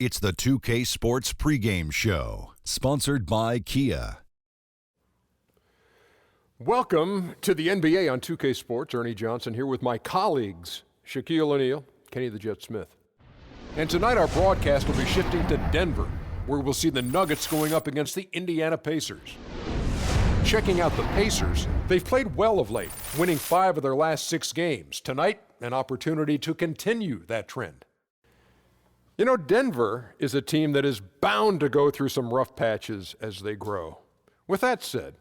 It's the 2K Sports Pregame Show, sponsored by Kia. Welcome to the NBA on 2K Sports. Ernie Johnson here with my colleagues, Shaquille O'Neal, Kenny the Jet Smith. And tonight our broadcast will be shifting to Denver, where we'll see the Nuggets going up against the Indiana Pacers. Checking out the Pacers, they've played well of late, winning 5 of their last 6 games. Tonight, an opportunity to continue that trend. You know, Denver is a team that is bound to go through some rough patches as they grow. With that said,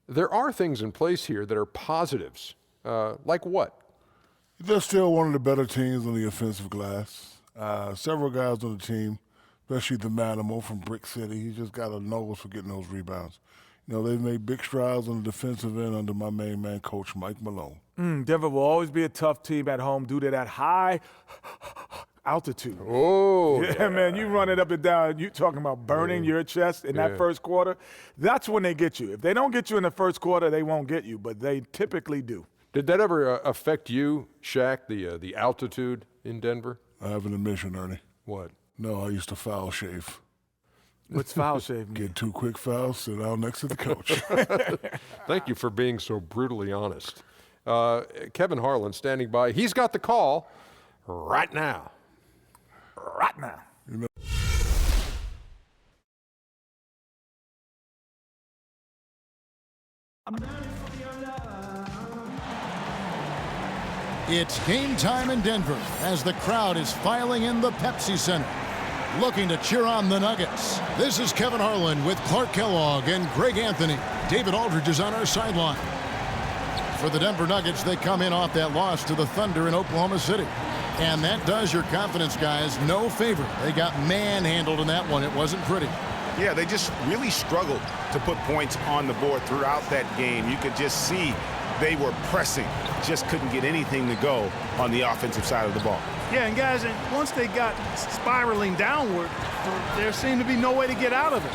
there are things in place here that are positives. Like what? They're still one of the better teams on the offensive glass. Several guys on the team, especially the Manimal from Brick City, he's just got a nose for getting those rebounds. You know, they've made big strides on the defensive end under my main man, Coach Mike Malone. Denver will always be a tough team at home due to that high altitude. Oh, yeah, man, you run it up and down. You talking about burning your chest in that first quarter. That's when they get you. If they don't get you in the first quarter, they won't get you, but they typically do. Did that ever affect you, Shaq, the altitude in Denver? I have an admission, Ernie. What? No, I used to foul shave. What's foul shave mean? Get 2 quick fouls, sit down next to the coach. Thank you for being so brutally honest. Kevin Harlan standing by. He's got the call right now. Right now. You know, It's game time in Denver as the crowd is filing in the Pepsi Center, looking to cheer on the Nuggets. This is Kevin Harlan with Clark Kellogg and Greg Anthony. David Aldridge is on our sideline. For the Denver Nuggets, they come in off that loss to the Thunder in Oklahoma City. And that does your confidence guys no favor. They got manhandled in that one. It wasn't pretty. Yeah, they just really struggled to put points on the board throughout that game. You could just see they were pressing, just couldn't get anything to go on the offensive side of the ball. Yeah, and guys, once they got spiraling downward, there seemed to be no way to get out of it.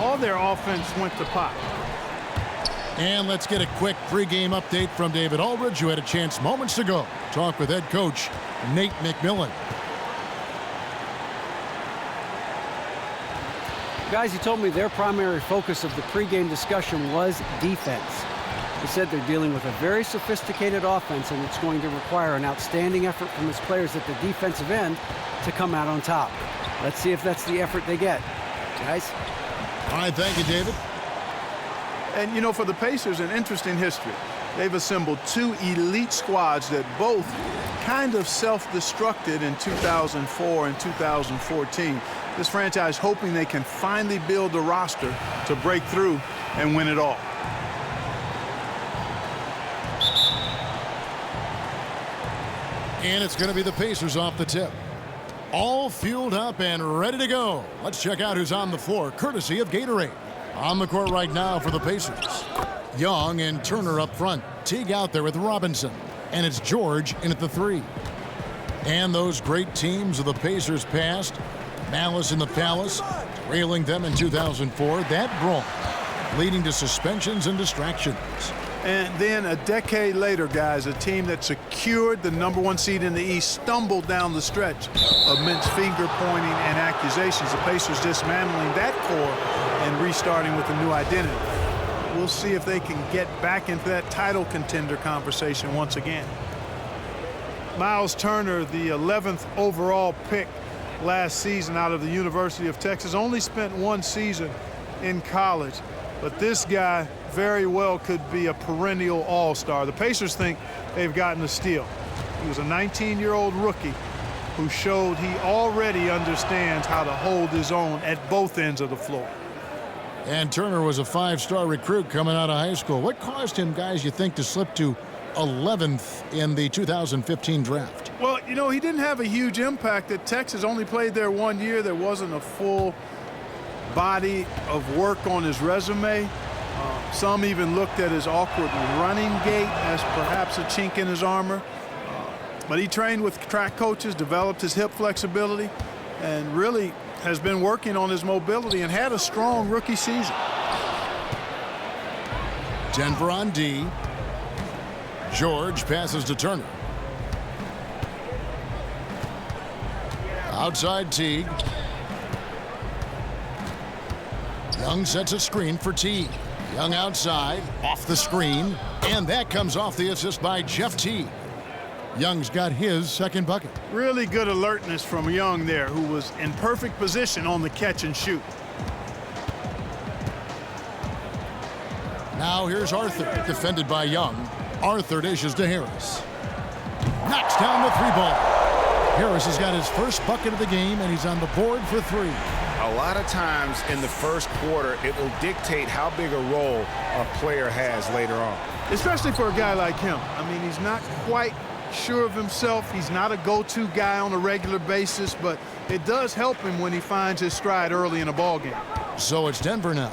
All their offense went to pot. And let's get a quick pregame update from David Aldridge, who had a chance moments ago to talk with head coach Nate McMillan. Guys, he told me their primary focus of the pregame discussion was defense. He said they're dealing with a very sophisticated offense, and it's going to require an outstanding effort from his players at the defensive end to come out on top. Let's see if that's the effort they get. Guys? All right, thank you, David. And, you know, for the Pacers, an interesting history. They've assembled 2 elite squads that both kind of self-destructed in 2004 and 2014. This franchise hoping they can finally build a roster to break through and win it all. And it's going to be the Pacers off the tip. All fueled up and ready to go. Let's check out who's on the floor, courtesy of Gatorade. On the court right now for the Pacers. Young and Turner up front. Teague out there with Robinson. And it's George in at the 3. And those great teams of the Pacers past, Malice in the Palace, trailing them in 2004, that brawl, leading to suspensions and distractions. And then a decade later, guys, a team that secured the #1 seed in the East stumbled down the stretch amidst finger-pointing and accusations. The Pacers dismantling that core and restarting with a new identity. We'll see if they can get back into that title contender conversation once again. Miles Turner, the 11th overall pick last season out of the University of Texas, only spent 1 season in college. But this guy very well could be a perennial all-star. The Pacers think they've gotten a steal. He was a 19-year-old rookie who showed he already understands how to hold his own at both ends of the floor. And Turner was a 5-star recruit coming out of high school. What caused him, guys, you think, to slip to 11th in the 2015 draft? Well, you know, he didn't have a huge impact at Texas. Only played there 1 year. There wasn't a full body of work on his resume. Some even looked at his awkward running gait as perhaps a chink in his armor. But he trained with track coaches, developed his hip flexibility, and really has been working on his mobility and had a strong rookie season. Denver on D. George passes to Turner. Outside Teague. Young sets a screen for Teague. Young outside, off the screen, and that comes off the assist by Jeff Teague. Young's got his second bucket. Really good alertness from Young there, who was in perfect position on the catch and shoot. Now here's Arthur, defended by Young. Arthur dishes to Harris. Knocks down the three ball. Harris has got his first bucket of the game, and he's on the board for three. A lot of times in the first quarter, it will dictate how big a role a player has later on. Especially for a guy like him. I mean, he's not quite sure of himself. He's not a go-to guy on a regular basis, but it does help him when he finds his stride early in a ball game. So it's Denver now,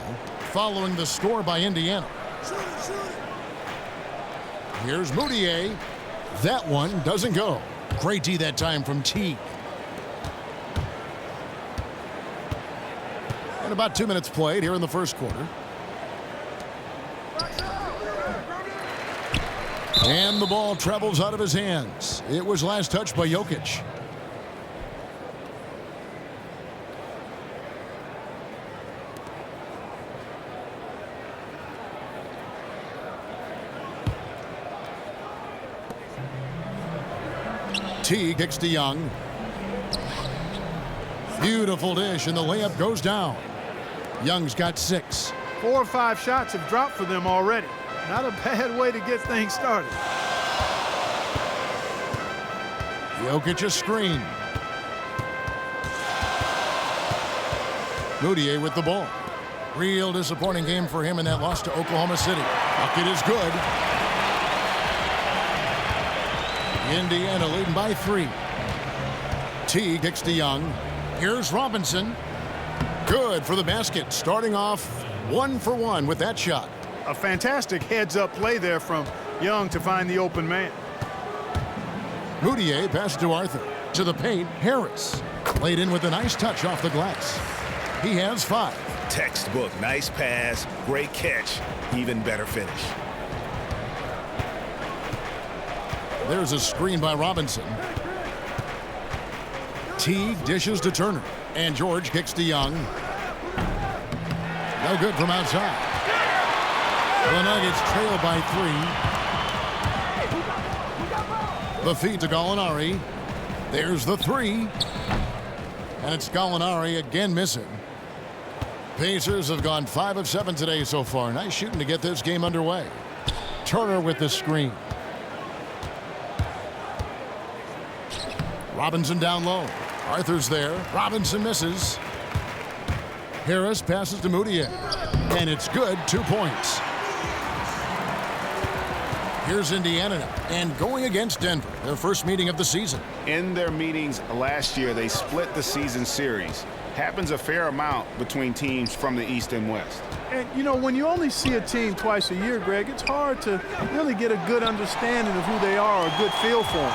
following the score by Indiana. Here's Moutier. That one doesn't go. Great D that time from Teague. And about 2 minutes played here in the first quarter. And the ball travels out of his hands. It was last touched by Jokic. Teague kicks to Young. Beautiful dish, and the layup goes down. Young's got 6. 4 or 5 shots have dropped for them already. Not a bad way to get things started. Jokic a screen. Moutier with the ball. Real disappointing game for him in that loss to Oklahoma City. Bucket is good. Indiana leading by 3. Teague kicks to Young. Here's Robinson. Good for the basket. Starting off 1 for 1 with that shot. A fantastic heads-up play there from Young to find the open man. Moutier passes to Arthur. To the paint, Harris. Laid in with a nice touch off the glass. He has 5. Textbook, nice pass, great catch, even better finish. There's a screen by Robinson. Teague dishes to Turner. And George kicks to Young. No good from outside. The Nuggets trail by 3. The feed to Gallinari. There's the 3. And it's Gallinari again missing. Pacers have gone 5 of 7 today so far. Nice shooting to get this game underway. Turner with the screen. Robinson down low. Arthur's there. Robinson misses. Harris passes to Moutier. And it's good. 2 points. Here's Indiana now, and going against Denver, their first meeting of the season. In their meetings last year, they split the season series. Happens a fair amount between teams from the East and West. And, you know, when you only see a team twice a year, Greg, it's hard to really get a good understanding of who they are, a good feel for them.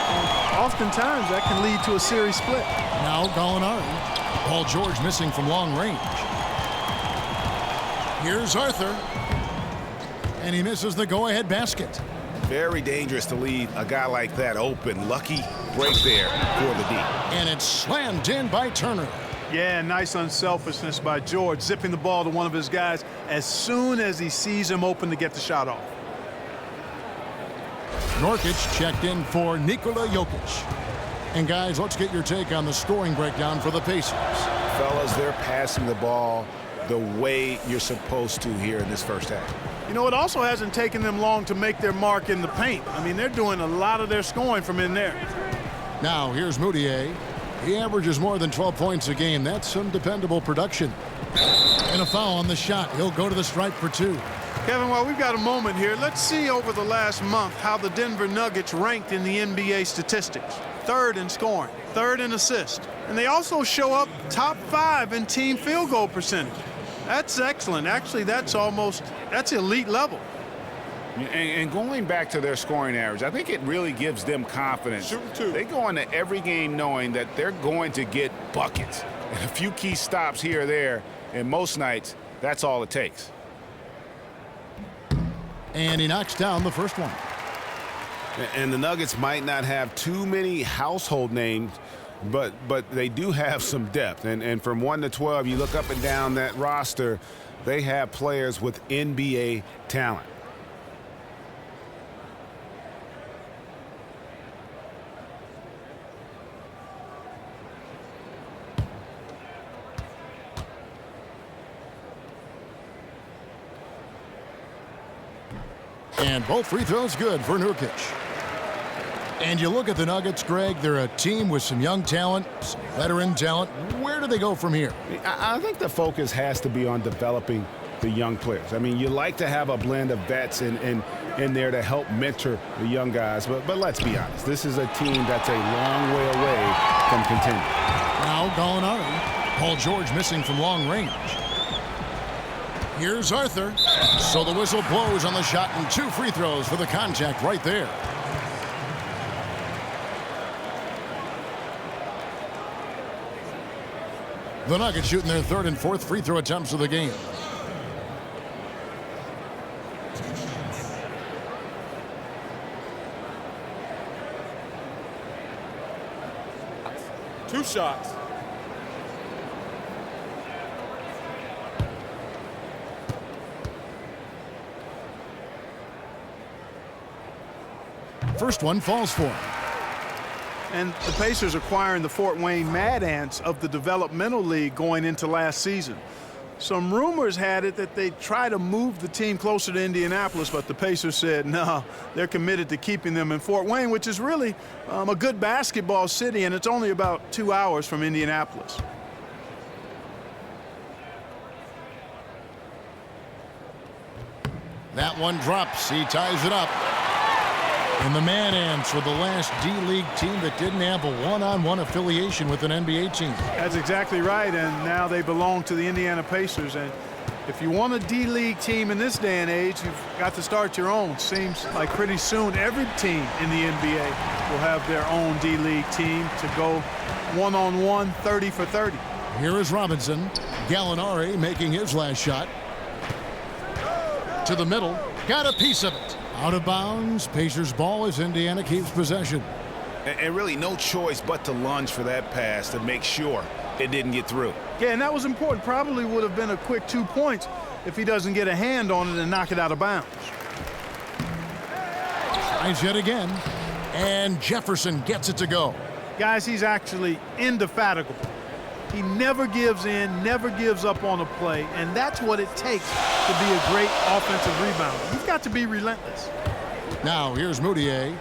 And oftentimes, that can lead to a series split. Now Gallinari. Paul George missing from long range. Here's Arthur. And he misses the go-ahead basket. Very dangerous to leave a guy like that open. Lucky break there for the D. And it's slammed in by Turner. Yeah, nice unselfishness by George, zipping the ball to one of his guys as soon as he sees him open to get the shot off. Nurkic checked in for Nikola Jokic. And guys, let's get your take on the scoring breakdown for the Pacers. Fellas, they're passing the ball the way you're supposed to here in this first half. You know, it also hasn't taken them long to make their mark in the paint. I mean, they're doing a lot of their scoring from in there. Now, here's Moutier. He averages more than 12 points a game. That's some dependable production. And a foul on the shot. He'll go to the stripe for 2. Kevin, while we've got a moment here, let's see over the last month how the Denver Nuggets ranked in the NBA statistics. 3rd in scoring, 3rd in assists. And they also show up top 5 in team field goal percentage. That's excellent. Actually, that's elite level. And going back to their scoring average, I think it really gives them confidence. They go into every game knowing that they're going to get buckets. And a few key stops here or there, and most nights, that's all it takes. And he knocks down the first one. And the Nuggets might not have too many household names, but they do have some depth. And from 1 to 12, you look up and down that roster, they have players with NBA talent. And both free throws good for Nurkic. And you look at the Nuggets, Greg, they're a team with some young talent, some veteran talent. Where do they go from here? I think the focus has to be on developing the young players. I mean, you like to have a blend of vets in there to help mentor the young guys. But let's be honest, this is a team that's a long way away from contending. Now Gallinari. Paul George missing from long range. Here's Arthur. So the whistle blows on the shot and 2 free throws for the contact right there. The Nuggets shooting their 3rd and 4th free throw attempts of the game. Two shots. First one falls for him. And the Pacers acquiring the Fort Wayne Mad Ants of the Developmental League going into last season. Some rumors had it that they'd try to move the team closer to Indianapolis, but the Pacers said no, they're committed to keeping them in Fort Wayne, which is really a good basketball city, and it's only about 2 hours from Indianapolis. That one drops. He ties it up. And the Mad Ants were the last D-League team that didn't have a one-on-one affiliation with an NBA team. That's exactly right, and now they belong to the Indiana Pacers. And if you want a D-League team in this day and age, you've got to start your own. Seems like pretty soon every team in the NBA will have their own D-League team to go one-on-one, 30 for 30. Here is Robinson. Gallinari making his last shot. To the middle. Got a piece of it. Out of bounds. Pacers ball as Indiana keeps possession. And really no choice but to lunge for that pass to make sure it didn't get through. Yeah, and that was important. Probably would have been a quick 2 points if he doesn't get a hand on it and knock it out of bounds. Tries yet again. And Jefferson gets it to go. Guys, he's actually indefatigable. He never gives in, never gives up on a play, and that's what it takes to be a great offensive rebounder. You've got to be relentless. Now here's Moutier.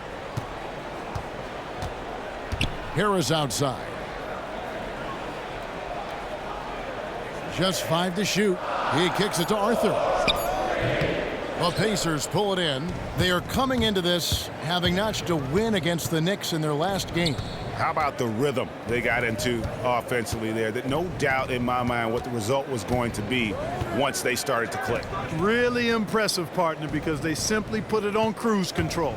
Harris outside. Just 5 to shoot. He kicks it to Arthur. The Pacers pull it in. They are coming into this having notched a win against the Knicks in their last game. How about the rhythm they got into offensively there? That no doubt in my mind what the result was going to be once they started to click. Really impressive, partner, because they simply put it on cruise control.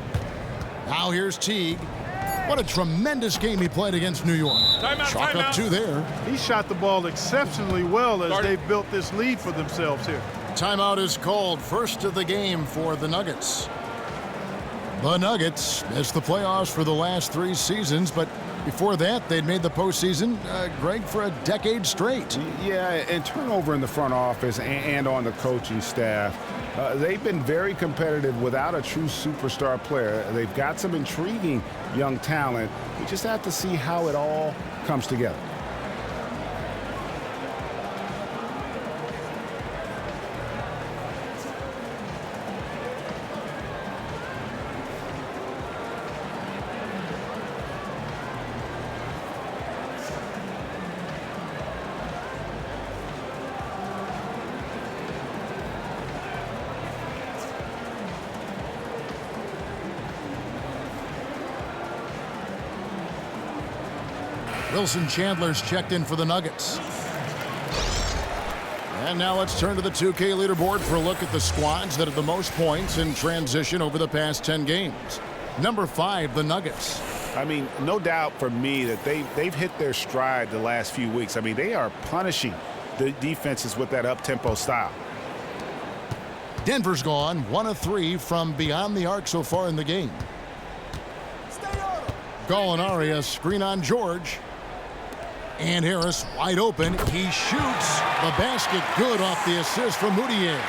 Now here's Teague. What a tremendous game he played against New York. Chalk up 2 there. He shot the ball exceptionally well as they've built this lead for themselves here. Timeout is called. First of the game for the Nuggets. The Nuggets missed the playoffs for the last 3 seasons, but before that, they'd made the postseason, Greg, for a decade straight. Yeah, and turnover in the front office and on the coaching staff. They've been very competitive without a true superstar player. They've got some intriguing young talent. We just have to see how it all comes together. Wilson Chandler's checked in for the Nuggets. And now let's turn to the 2K leaderboard for a look at the squads that have the most points in transition over the past 10 games. Number 5, the Nuggets. I mean, no doubt for me that they've hit their stride the last few weeks. I mean, they are punishing the defenses with that up-tempo style. Denver's gone 1 of 3 from beyond the arc so far in the game. Gallinari, a screen on George. And Harris wide open. He shoots. The basket good off the assist from Moutier.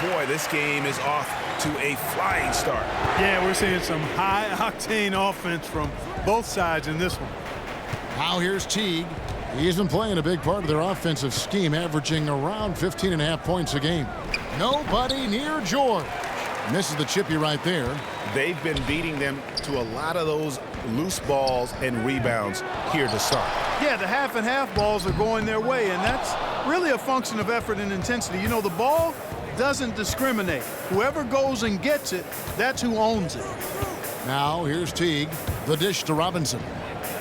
Boy, this game is off to a flying start. Yeah, we're seeing some high-octane offense from both sides in this one. Now here's Teague. He's been playing a big part of their offensive scheme, averaging around 15.5 points a game. Nobody near George. Misses the chippy right there. They've been beating them to a lot of those loose balls and rebounds here to start. Yeah, the half-and-half balls are going their way, and that's really a function of effort and intensity. You know, the ball doesn't discriminate. Whoever goes and gets it, that's who owns it. Now here's Teague. The dish to Robinson.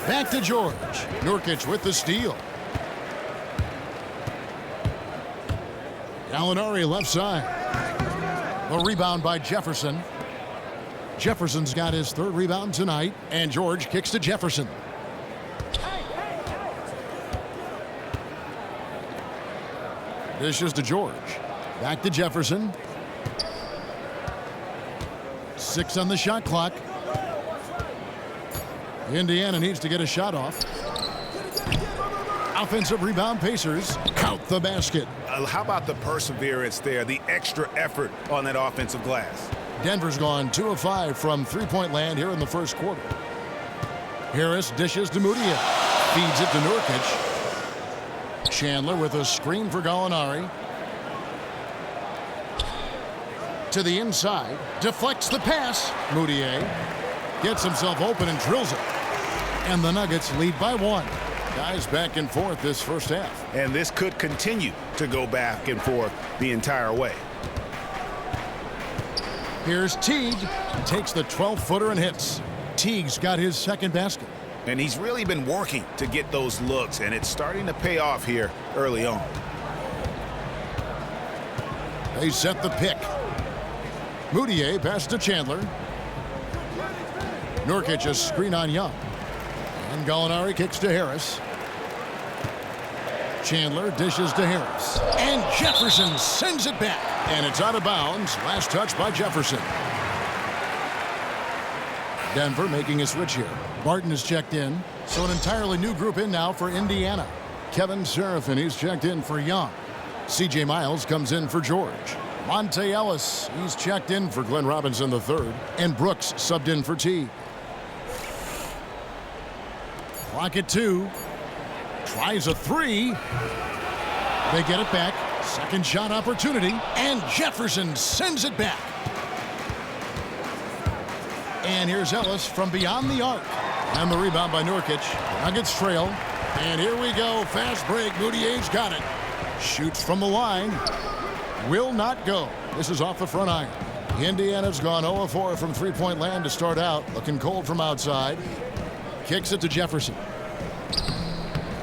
Back to George. Nurkic with the steal. Gallinari left side. The rebound by Jefferson. Jefferson's got his third rebound tonight, and George kicks to Jefferson. Dishes to George. Back to Jefferson. 6 on the shot clock. Indiana needs to get a shot off. Offensive rebound, Pacers. Count the basket. How about the perseverance there, the extra effort on that offensive glass? Denver's gone 2 of 5 from three-point land here in the first quarter. Harris dishes to Moutier. Feeds it to Nurkic. Chandler with a screen for Gallinari. To the inside. Deflects the pass. Moutier gets himself open and drills it. And the Nuggets lead by 1. Guys back and forth this first half. And this could continue to go back and forth the entire way. Here's Teague. Takes the 12-footer and hits. Teague's got his second basket. And he's really been working to get those looks, and it's starting to pay off here early on. They set the pick. Moutier passes to Chandler. Nurkic a screen on Young. And Gallinari kicks to Harris. Chandler dishes to Harris. And Jefferson sends it back. And it's out of bounds. Last touch by Jefferson. Denver making a switch here. Barton is checked in. So an entirely new group in now for Indiana. Kevin Seraphin, he's checked in for Young. C.J. Miles comes in for George. Monte Ellis, he's checked in for Glenn Robinson III. And Brooks subbed in for T. Clock at 2. Tries a 3. They get it back. Second shot opportunity. And Jefferson sends it back. And here's Ellis from beyond the arc. And the rebound by Nurkic. Nuggets trail. And here we go. Fast break. Moutier's got it. Shoots from the line. Will not go. This is off the front iron. Indiana's gone 0-4 from three-point land to start out. Looking cold from outside. Kicks it to Jefferson.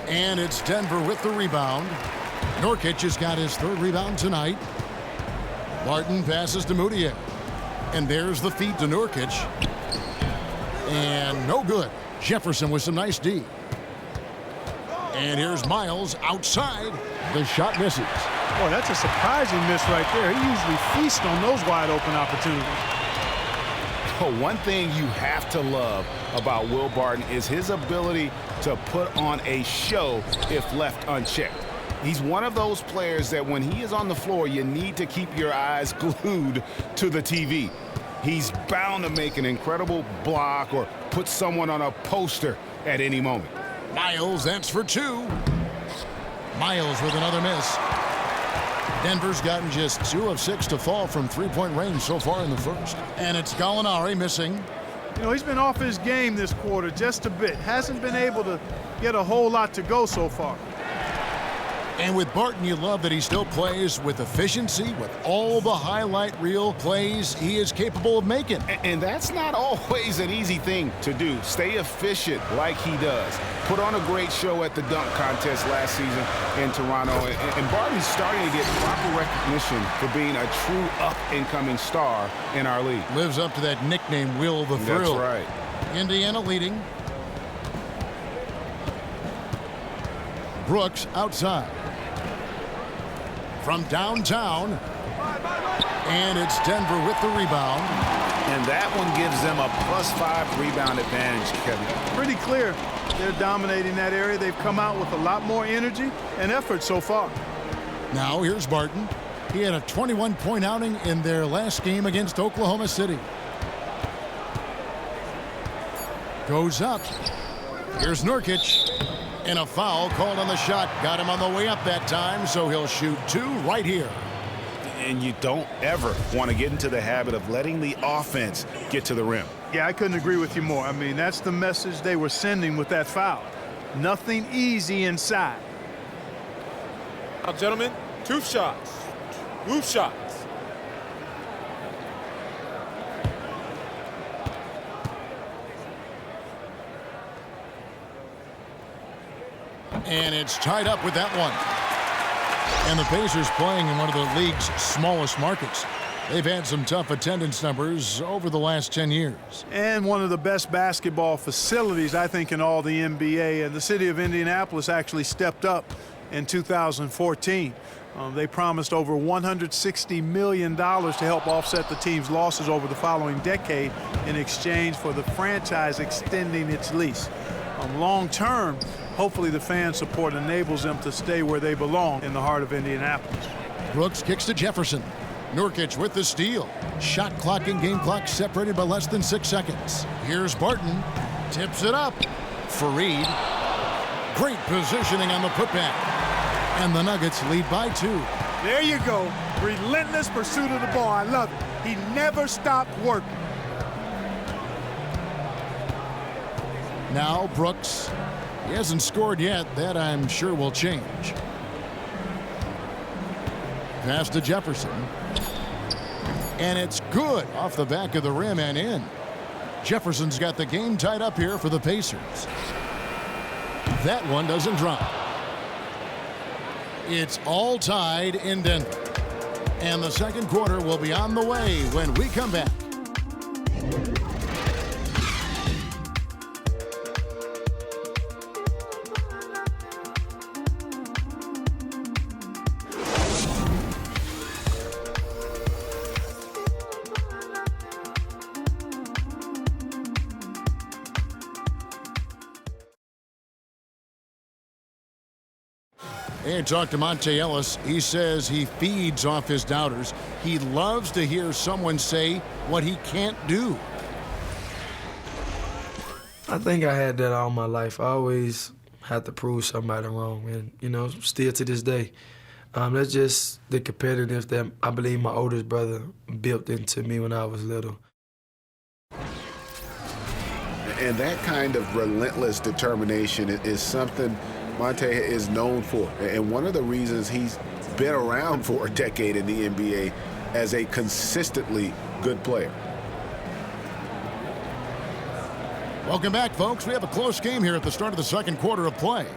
And it's Denver with the rebound. Nurkic has got his third rebound tonight. Barton passes to Moutier. And there's the feed to Nurkic. And no good. Jefferson with some nice D. And here's Miles outside. The shot misses. Boy, that's a surprising miss right there. He usually feasts on those wide open opportunities. One thing you have to love about Will Barton is his ability to put on a show if left unchecked. He's one of those players that when he is on the floor, you need to keep your eyes glued to the TV. He's bound to make an incredible block or put someone on a poster at any moment. Miles, that's for 2. Miles with another miss. Denver's gotten just 2 of 6 to fall from three-point range so far in the first. And it's Gallinari missing. You know, he's been off his game this quarter just a bit. Hasn't been able to get a whole lot to go so far. And with Barton, you love that he still plays with efficiency, with all the highlight reel plays he is capable of making. And that's not always an easy thing to do. Stay efficient like he does. Put on a great show at the dunk contest last season in Toronto. And Barton's starting to get proper recognition for being a true up-and-coming star in our league. Lives up to that nickname, Will the Thrill. That's right. Indiana leading. Brooks outside. From downtown. And it's Denver with the rebound. And that one gives them a +5 rebound advantage, Kevin. Pretty clear. They're dominating that area. They've come out with a lot more energy and effort so far. Now here's Barton. He had a 21-point outing in their last game against Oklahoma City. Goes up. Here's Nurkic. And a foul called on the shot. Got him on the way up that time, so he'll shoot 2 right here. And you don't ever want to get into the habit of letting the offense get to the rim. Yeah, I couldn't agree with you more. I mean, that's the message they were sending with that foul. Nothing easy inside. Now, gentlemen, 2 shots. 2 shots. And it's tied up with that one. And the Pacers playing in one of the league's smallest markets. They've had some tough attendance numbers over the last 10 years. And one of the best basketball facilities, I think, in all the NBA. And the city of Indianapolis actually stepped up in 2014. They promised over $160 million to help offset the team's losses over the following decade in exchange for the franchise extending its lease. Long term, hopefully the fan support enables them to stay where they belong in the heart of Indianapolis. Brooks kicks to Jefferson. Nurkic with the steal. Shot clock and game clock separated by less than 6 seconds. Here's Barton. Tips it up. Fareed. Great positioning on the putback. And the Nuggets lead by 2. There you go. Relentless pursuit of the ball. I love it. He never stopped working. Now Brooks. He hasn't scored yet. That I'm sure will change. Pass to Jefferson. And it's good off the back of the rim and in. Jefferson's got the game tied up here for the Pacers. That one doesn't drop. It's all tied in Denver. And the second quarter will be on the way when we come back. And talk to Monte Ellis. He says he feeds off his doubters. He loves to hear someone say what he can't do. I think I had that all my life. I always had to prove somebody wrong, and, you know, still to this day. That's just the competitiveness that I believe my oldest brother built into me when I was little. And that kind of relentless determination is something Monte is known for. And one of the reasons he's been around for a decade in the NBA as a consistently good player. Welcome back, folks. We have a close game here at the start of the second quarter of play.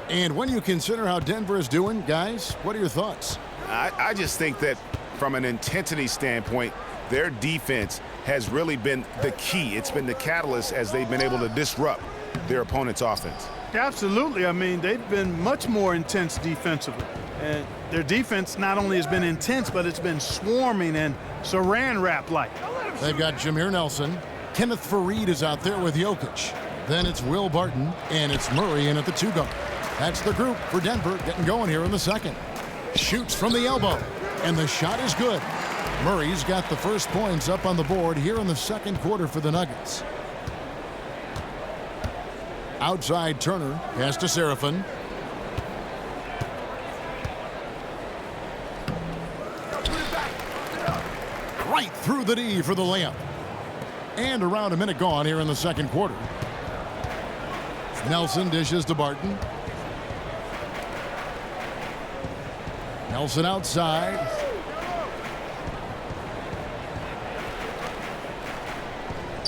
And when you consider how Denver is doing, guys, what are your thoughts? I just think that from an intensity standpoint, their defense has really been the key. It's been the catalyst as they've been able to disrupt their opponent's offense. Absolutely. I mean, they've been much more intense defensively. And their defense not only has been intense, but it's been swarming and saran wrap-like. They've got Jameer Nelson. Kenneth Fareed is out there with Jokic. Then it's Will Barton, and it's Murray in at the 2 guard. That's the group for Denver getting going here in the second. Shoots from the elbow, and the shot is good. Murray's got the first points up on the board here in the second quarter for the Nuggets. Outside Turner, pass to Seraphin. Right through the D for the layup. And around a minute gone here in the second quarter. Nelson dishes to Barton. Nelson outside.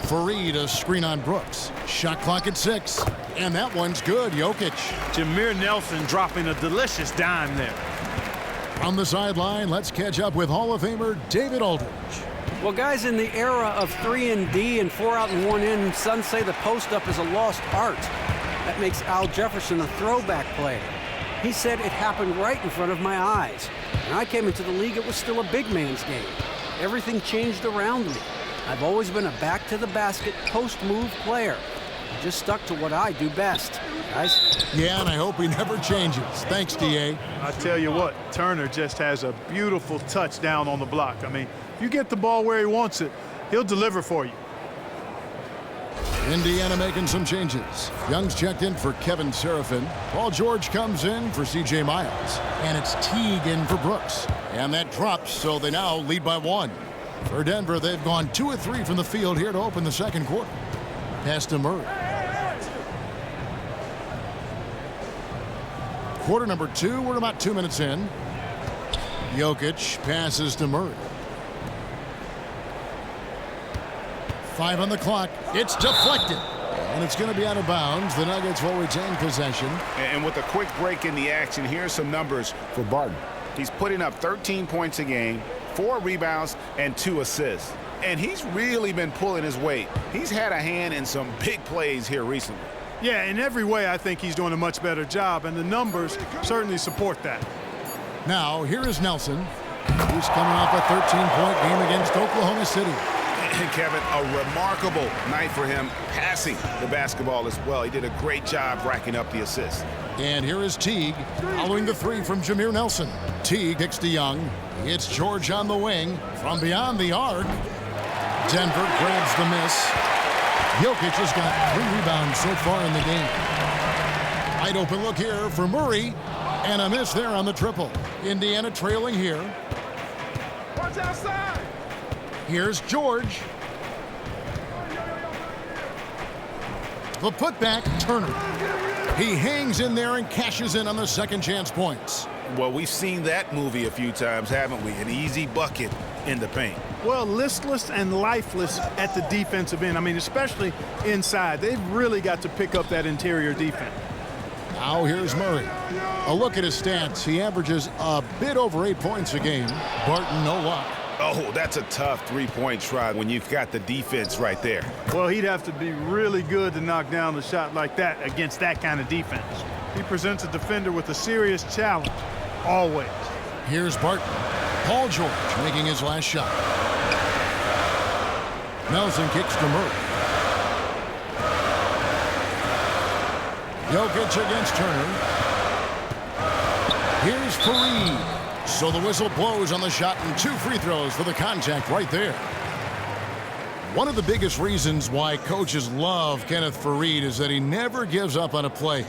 Fareed, a screen on Brooks. Shot clock at 6. And that one's good. Jokic. Jameer Nelson dropping a delicious dime there. From the sideline, let's catch up with Hall of Famer David Aldridge. Well, guys, in the era of 3 and D and 4 out and 1 in, some say the post-up is a lost art. That makes Al Jefferson a throwback player. He said it happened right in front of my eyes. When I came into the league, it was still a big man's game. Everything changed around me. I've always been a back-to-the-basket, post-move player. I just stuck to what I do best. guys. Yeah, and I hope he never changes. Thanks, D.A. I tell you what, Turner just has a beautiful touch down on the block. I mean, if you get the ball where he wants it, he'll deliver for you. Indiana making some changes. Young's checked in for Kevin Seraphin. Paul George comes in for C.J. Miles. And it's Teague in for Brooks. And that drops, so they now lead by 1. For Denver, they've gone 2 of 3 from the field here to open the second quarter. Pass to Murray. Quarter number 2, we're about 2 minutes in. Jokic passes to Murray. 5 on the clock. It's deflected. And it's going to be out of bounds. The Nuggets will retain possession. And with a quick break in the action, here's some numbers for Barton. He's putting up 13 points a game, 4 rebounds, and 2 assists. And he's really been pulling his weight. He's had a hand in some big plays here recently. Yeah, in every way, I think he's doing a much better job, and the numbers certainly support that. Now, here is Nelson. He's coming off a 13-point game against Oklahoma City. And Kevin, a remarkable night for him passing the basketball as well. He did a great job racking up the assists. And here is Teague following the 3 from Jameer Nelson. Teague kicks to Young. It's George on the wing from beyond the arc. Denver grabs the miss. Jokic has got 3 rebounds so far in the game. Wide open look here for Murray. And a miss there on the triple. Indiana trailing here. Watch outside. Here's George. The putback, Turner. He hangs in there and cashes in on the second chance points. Well, we've seen that movie a few times, haven't we? An easy bucket in the paint. Well, listless and lifeless at the defensive end. I mean, especially inside. They've really got to pick up that interior defense. Now here's Murray. A look at his stats. He averages a bit over 8 points a game. Barton, no luck. Oh, that's a tough three-point try when you've got the defense right there. Well, he'd have to be really good to knock down a shot like that against that kind of defense. He presents a defender with a serious challenge, always. Here's Barton. Paul George making his last shot. Nelson kicks to Murray. Jokic against Turner. Here's Fareed. So the whistle blows on the shot and 2 free throws for the contact right there. One of the biggest reasons why coaches love Kenneth Fareed is that he never gives up on a play.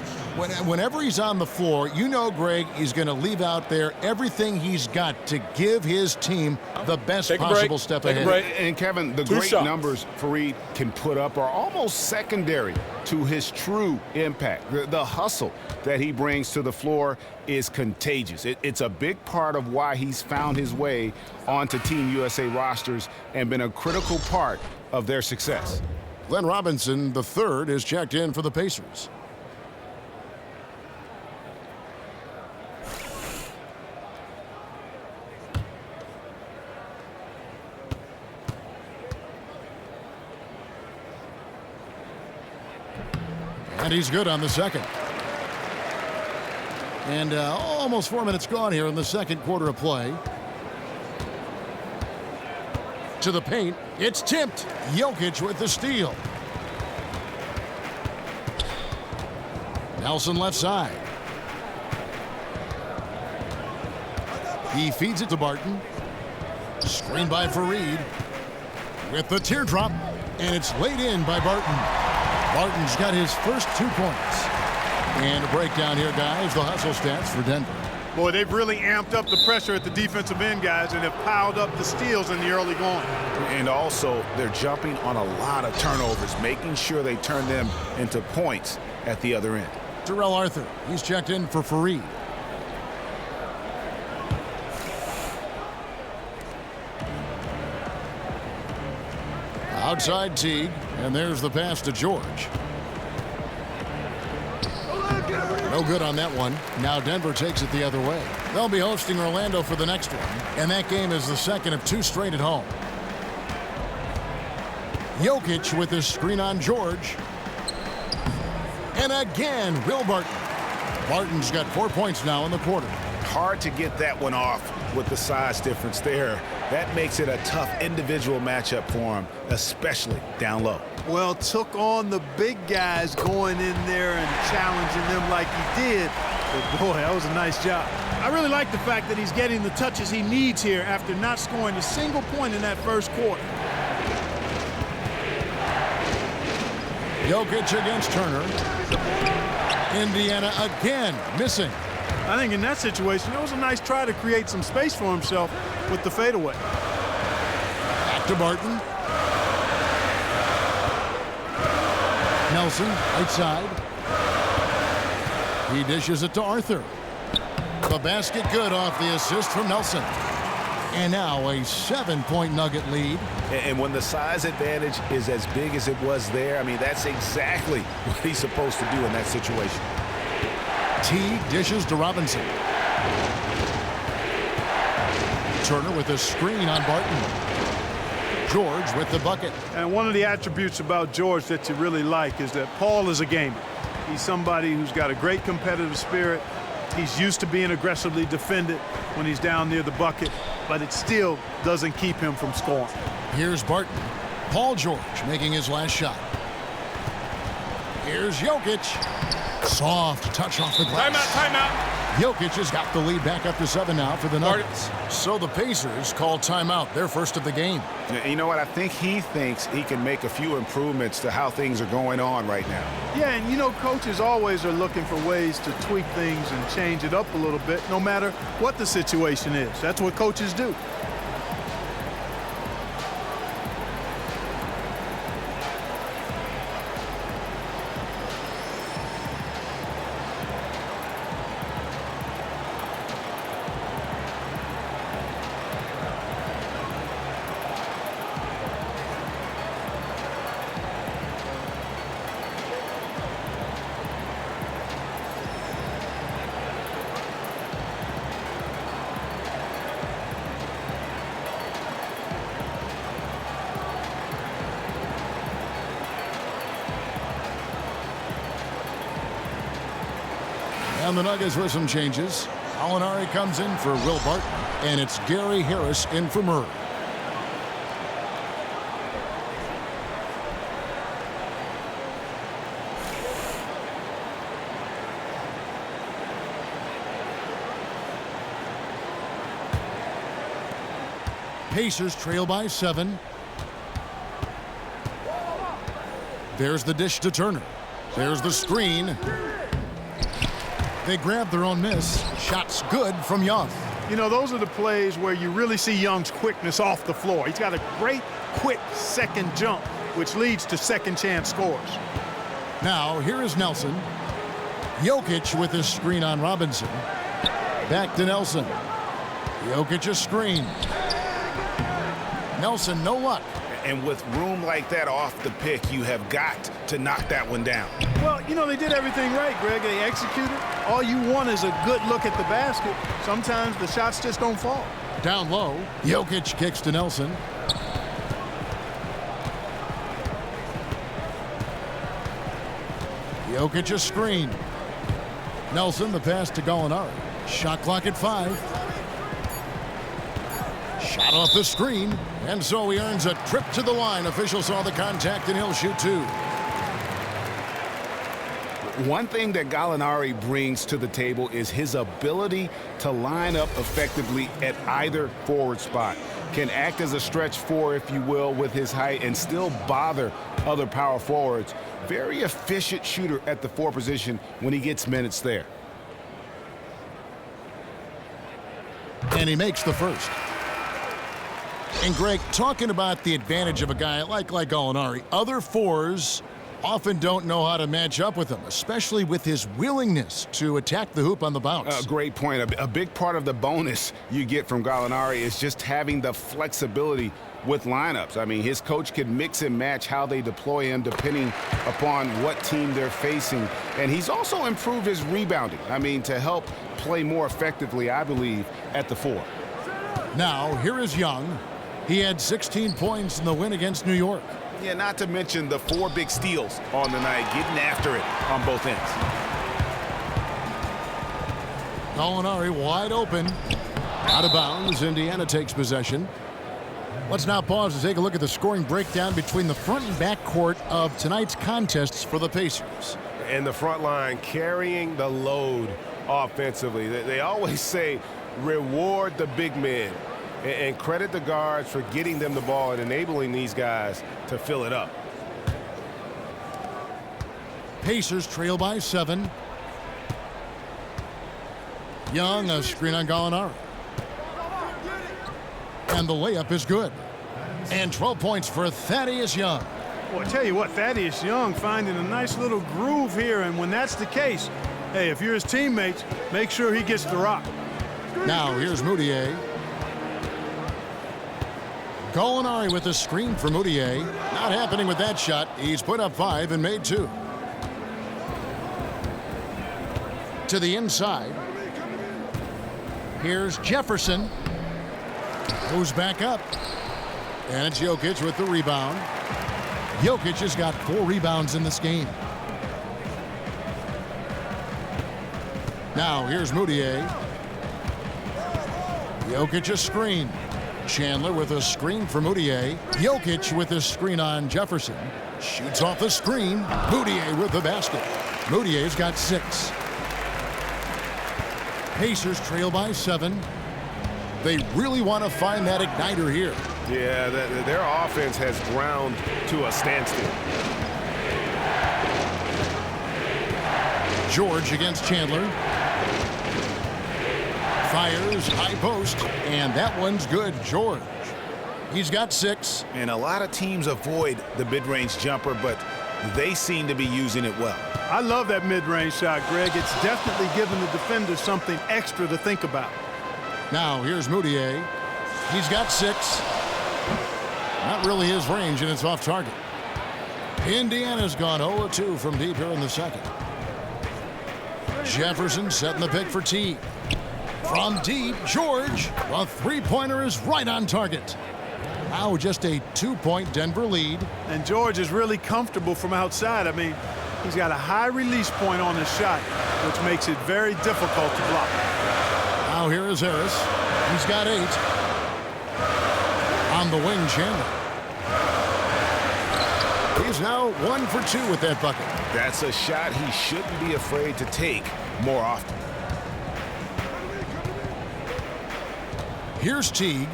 Whenever he's on the floor, you know, Greg, he's going to leave out there everything he's got to give his team the best possible step ahead. And Kevin, the great numbers Fareed can put up are almost secondary to his true impact. The hustle that he brings to the floor is contagious. It's a big part of why he's found his way onto Team USA rosters and been a critical part of their success. Glenn Robinson, the third, is checked in for the Pacers. And he's good on the second. And almost 4 minutes gone here in the second quarter of play. To the paint. It's tipped. Jokic with the steal. Nelson left side. He feeds it to Barton. Screen by Fareed. With the teardrop. And it's laid in by Barton. Barton's got his first 2 points. And a breakdown here, guys. The hustle stats for Denver. Boy, they've really amped up the pressure at the defensive end, guys, and have piled up the steals in the early going. And also, they're jumping on a lot of turnovers, making sure they turn them into points at the other end. Terrell Arthur, he's checked in for Fareed. Outside Teague, and there's the pass to George. No good on that one. Now Denver takes it the other way. They'll be hosting Orlando for the next one, and that game is the second of 2 straight at home. Jokic with his screen on George. And again, Will Barton. Barton's got 4 points now in the quarter. Hard to get that one off with the size difference there. That makes it a tough individual matchup for him, especially down low. Well, took on the big guys going in there and challenging them like he did. But boy, that was a nice job. I really like the fact that he's getting the touches he needs here after not scoring a single point in that first quarter. Jokic against Turner. Indiana again missing. I think in that situation, it was a nice try to create some space for himself with the fadeaway. Back to Barton. Nelson, right side. He dishes it to Arthur. The basket good off the assist from Nelson. And now a 7-point Nugget lead. And when the size advantage is as big as it was there, I mean, that's exactly what he's supposed to do in that situation. T dishes to Robinson. Turner with a screen on Barton. George with the bucket. And one of the attributes about George that you really like is that Paul is a gamer. He's somebody who's got a great competitive spirit. He's used to being aggressively defended when he's down near the bucket, but it still doesn't keep him from scoring. Here's Barton. Paul George making his last shot. Here's Jokic. Soft touch off the glass. Timeout. Jokic has got the lead back up to 7 now for the Nuggets. So the Pacers call timeout, their first of the game. You know what? I think he thinks he can make a few improvements to how things are going on right now. Yeah, and you know, coaches always are looking for ways to tweak things and change it up a little bit, no matter what the situation is. That's what coaches do. And the Nuggets with some changes. Gallinari comes in for Will Barton, and it's Gary Harris in for Murray. Pacers trail by 7. There's the dish to Turner. There's the screen. They grab their own miss. Shots good from Young. You know, those are the plays where you really see Young's quickness off the floor. He's got a great, quick second jump, which leads to second chance scores. Now, here is Nelson. Jokic with his screen on Robinson. Back to Nelson. Jokic a screen. Nelson, no luck. And with room like that off the pick, you have got to knock that one down. Well, you know, they did everything right, Greg. They executed. All you want is a good look at the basket. Sometimes the shots just don't fall. Down low, Jokic kicks to Nelson. Jokic a screen. Nelson, the pass to Gallinari. Shot clock at 5. Shot off the screen, and so he earns a trip to the line. Officials saw the contact, and he'll shoot 2. One thing that Gallinari brings to the table is his ability to line up effectively at either forward spot. Can act as a stretch 4, if you will, with his height and still bother other power forwards. Very efficient shooter at the 4 position when he gets minutes there. And he makes the first. And Greg, talking about the advantage of a guy like Gallinari, other 4s often don't know how to match up with him, especially with his willingness to attack the hoop on the bounce. Great point. A big part of the bonus you get from Gallinari is just having the flexibility with lineups. I mean, his coach can mix and match how they deploy him depending upon what team they're facing. And he's also improved his rebounding. I mean, to help play more effectively, I believe, at the 4. Now, here is Young. He had 16 points in the win against New York. Yeah, not to mention the 4 big steals on the night, getting after it on both ends. Gallinari wide open. Out of bounds. Indiana takes possession. Let's now pause to take a look at the scoring breakdown between the front and back court of tonight's contests for the Pacers. And the front line carrying the load offensively. They always say reward the big men and credit the guards for getting them the ball and enabling these guys to fill it up. Pacers trail by 7. Young, a screen on Gallinari. And the layup is good. And 12 points for Thaddeus Young. Well, I tell you what, Thaddeus Young finding a nice little groove here, and when that's the case, hey, if you're his teammates, make sure he gets the rock. Now here's Moutier. Gallinari with a screen for Moutier. Not happening with that shot. He's put up 5 and made 2. To the inside. Here's Jefferson. Moves back up. And it's Jokic with the rebound. Jokic has got 4 rebounds in this game. Now here's Moutier. Jokic a screen. Chandler with a screen for Moutier. Jokic with a screen on Jefferson. Shoots off the screen. Moutier with the basket. Moutier's got 6. Pacers trail by 7. They really want to find that igniter here. Yeah, their offense has ground to a standstill. George against Chandler. Fires, high post, and that one's good. George. He's got 6. And a lot of teams avoid the mid-range jumper, but they seem to be using it well. I love that mid-range shot, Greg. It's definitely giving the defender something extra to think about. Now here's Moutier. He's got 6. Not really his range, and it's off target. Indiana's gone 0-2 from deep here in the second. Jefferson setting the pick for T. From deep, George. The three-pointer is right on target. Now just a 2-point Denver lead. And George is really comfortable from outside. I mean, he's got a high release point on his shot, which makes it very difficult to block. Now here is Harris. He's got 8. On the wing, Chandler. He's now 1 for 2 with that bucket. That's a shot he shouldn't be afraid to take more often. Here's Teague.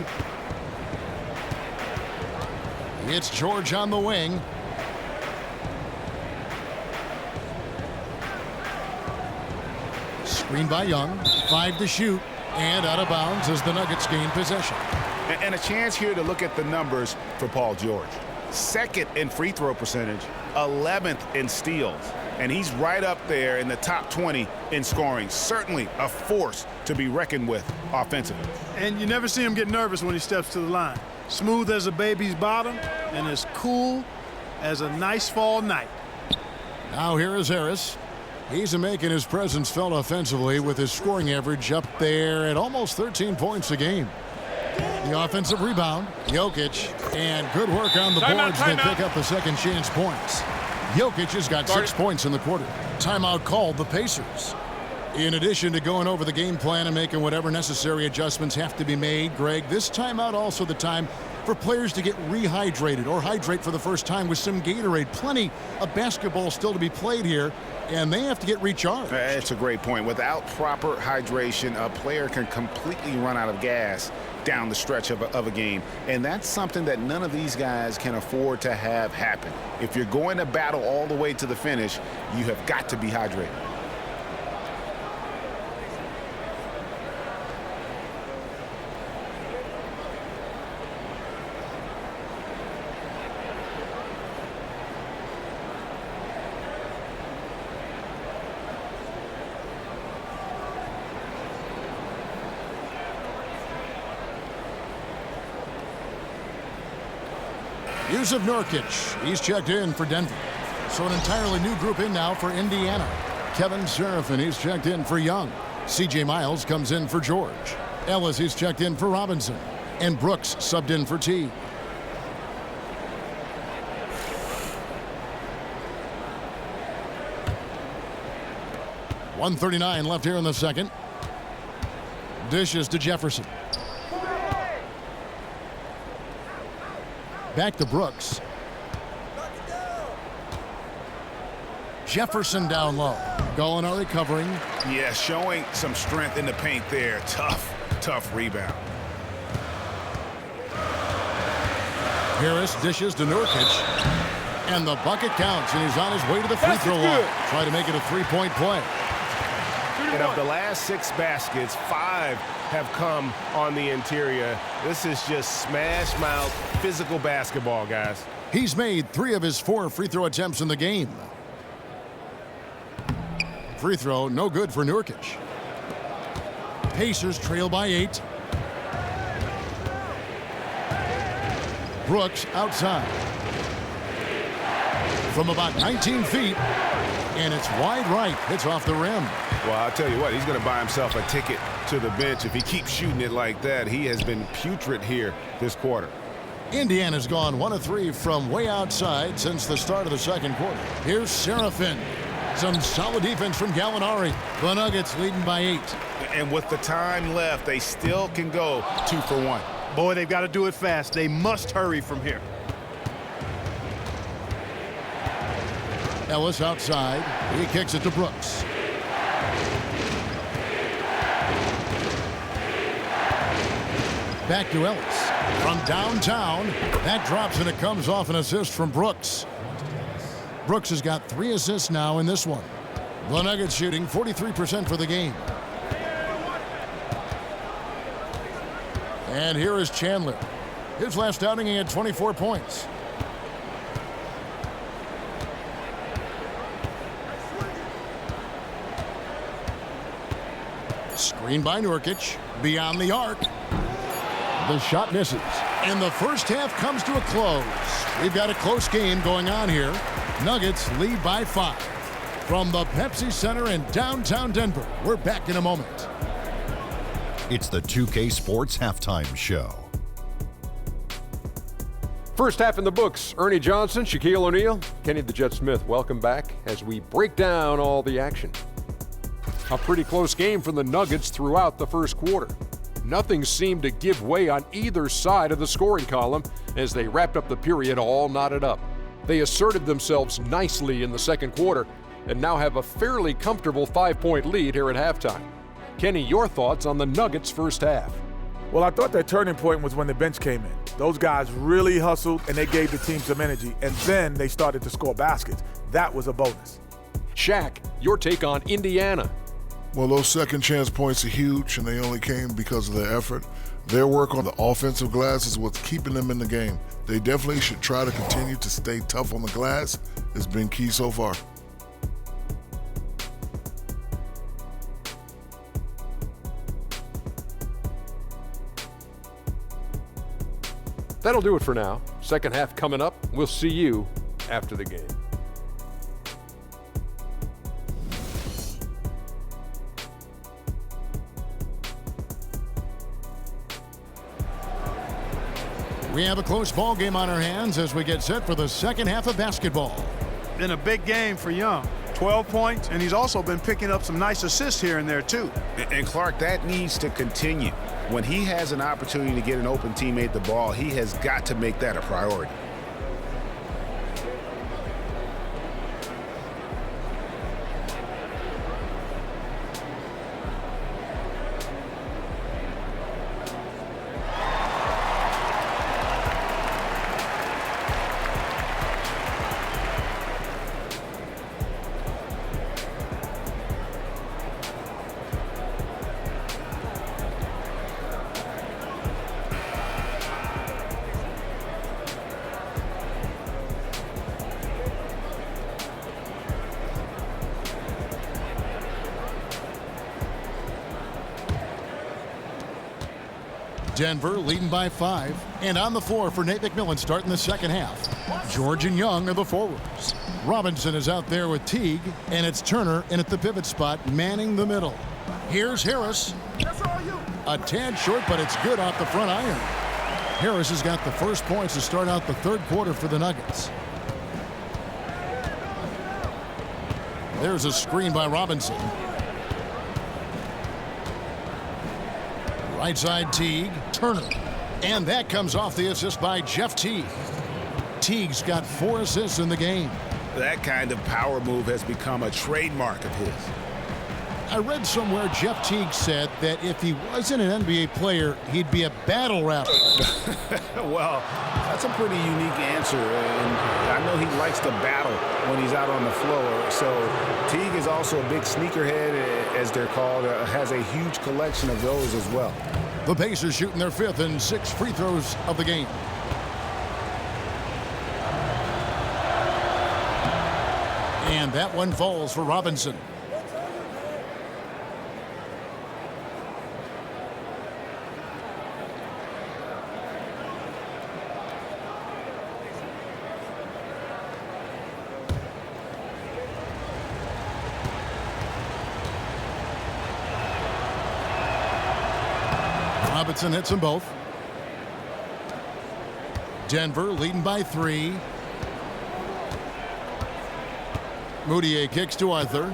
It's George on the wing. Screen by Young. 5 to shoot. And out of bounds as the Nuggets gain possession. And a chance here to look at the numbers for Paul George. 2nd in free throw percentage, 11th in steals. And he's right up there in the top 20 in scoring. Certainly a force to be reckoned with offensively. And you never see him get nervous when he steps to the line. Smooth as a baby's bottom and as cool as a nice fall night. Now here is Harris. He's making his presence felt offensively with his scoring average up there at almost 13 points a game. The offensive rebound, Jokic, and good work on the boards that pick up the second chance points. Jokic has got 6 points in the quarter. Timeout called the Pacers. In addition to going over the game plan and making whatever necessary adjustments have to be made, Greg, this timeout also the time for players to get rehydrated or hydrate for the first time with some Gatorade. Plenty of basketball still to be played here, and they have to get recharged. That's a great point. Without proper hydration, a player can completely run out of gas down the stretch of a game. And that's something that none of these guys can afford to have happen. If you're going to battle all the way to the finish, you have got to be hydrated. Yusuf Nurkic, he's checked in for Denver. So an entirely new group in now for Indiana. Kevin Seraphin, he's checked in for Young. C.J. Miles comes in for George. Ellis, he's checked in for Robinson. And Brooks subbed in for T. .139 left here in the second. Dishes to Jefferson. Back to Brooks. Jefferson down low. Gallinari covering. Yeah, showing some strength in the paint there. Tough rebound. Harris dishes to Nurkic. And the bucket counts, and he's on his way to the free throw line. Try to make it a three-point play. And of the last 6 baskets, 5 have come on the interior. This is just smash mouth physical basketball, guys. He's made 3 of his 4 free throw attempts in the game. Free throw, no good for Nurkic. Pacers trail by 8. Brooks outside. From about 19 feet, and it's wide right. It's off the rim. Well, I'll tell you what, he's going to buy himself a ticket to the bench. If he keeps shooting it like that, he has been putrid here this quarter. Indiana's gone 1 of 3 from way outside since the start of the second quarter. Here's Serafin. Some solid defense from Gallinari. The Nuggets leading by 8. And with the time left, they still can go 2 for 1. Boy, they've got to do it fast. They must hurry from here. Ellis outside. He kicks it to Brooks. Back to Ellis. From downtown. That drops, and it comes off an assist from Brooks. Brooks has got 3 assists now in this one. The Nuggets shooting 43% for the game. And here is Chandler. His last outing, he had 24 points. Screen by Nurkic. Beyond the arc. The shot misses. And the first half comes to a close. We've got a close game going on here. Nuggets lead by 5. From the Pepsi Center in downtown Denver, we're back in a moment. It's the 2K Sports Halftime Show. First half in the books. Ernie Johnson, Shaquille O'Neal, Kenny the Jet Smith. Welcome back as we break down all the action. A pretty close game for the Nuggets throughout the first quarter. Nothing seemed to give way on either side of the scoring column as they wrapped up the period all knotted up. They asserted themselves nicely in the second quarter and now have a fairly comfortable 5-point lead here at halftime. Kenny, your thoughts on the Nuggets' first half? Well, I thought that turning point was when the bench came in. Those guys really hustled, and they gave the team some energy, and then they started to score baskets. That was a bonus. Shaq, your take on Indiana. Well, those second chance points are huge, and they only came because of their effort. Their work on the offensive glass is what's keeping them in the game. They definitely should try to continue to stay tough on the glass. It's been key so far. That'll do it for now. Second half coming up. We'll see you after the game. We have a close ball game on our hands as we get set for the second half of basketball. Been a big game for Young. 12 points, and he's also been picking up some nice assists here and there, too. And Clark, that needs to continue. When he has an opportunity to get an open teammate the ball, he has got to make that a priority. Denver leading by 5. And on the floor for Nate McMillan starting the second half. George and Young are the forwards. Robinson is out there with Teague, and it's Turner in at the pivot spot, manning the middle. Here's Harris. A tad short, but it's good off the front iron. Harris has got the first points to start out the third quarter for the Nuggets. There's a screen by Robinson. Right side Teague, Turner. And that comes off the assist by Jeff Teague. Teague's got 4 assists in the game. That kind of power move has become a trademark of his. I read somewhere Jeff Teague said that if he wasn't an NBA player, he'd be a battle rapper. Well, that's a pretty unique answer, and I know he likes to battle when he's out on the floor. So Teague is also a big sneakerhead, as they're called, has a huge collection of those as well. The Pacers shooting their 5th and 6th free throws of the game. And that one falls for Robinson. Robinson hits them both. Denver leading by 3. Moutier kicks to Arthur.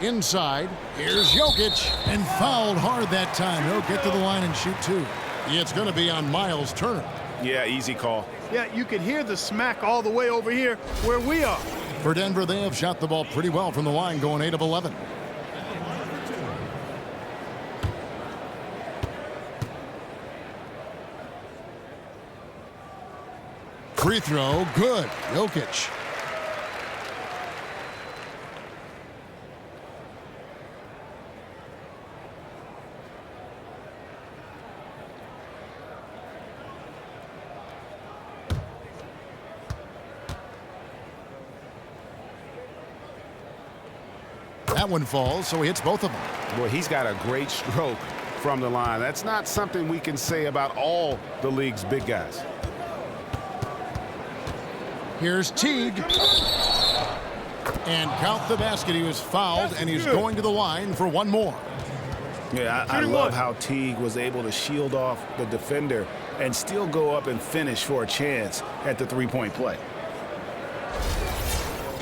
Inside. Here's Jokic. And fouled hard that time. He'll get to the line and shoot 2. It's going to be on Miles Turner. Yeah, easy call. Yeah, you can hear the smack all the way over here where we are. For Denver, they have shot the ball pretty well from the line, going 8 of 11. Free throw, good. Jokic. That one falls, so he hits both of them. Boy, he's got a great stroke from the line. That's not something we can say about all the league's big guys. Here's Teague. And count the basket. He was fouled, and he's going to the line for one more. Yeah, I love how Teague was able to shield off the defender and still go up and finish for a chance at the three-point play.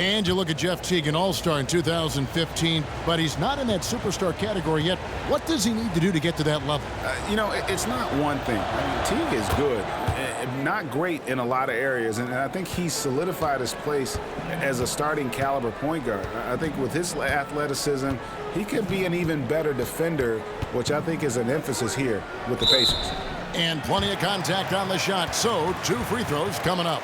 And you look at Jeff Teague, an all-star in 2015, but he's not in that superstar category yet. What does he need to do to get to that level? You know, it's not one thing. I mean, Teague is good, not great in a lot of areas, and I think he's solidified his place as a starting caliber point guard. I think with his athleticism, he could be an even better defender, which I think is an emphasis here with the Pacers. And plenty of contact on the shot, so 2 free throws coming up.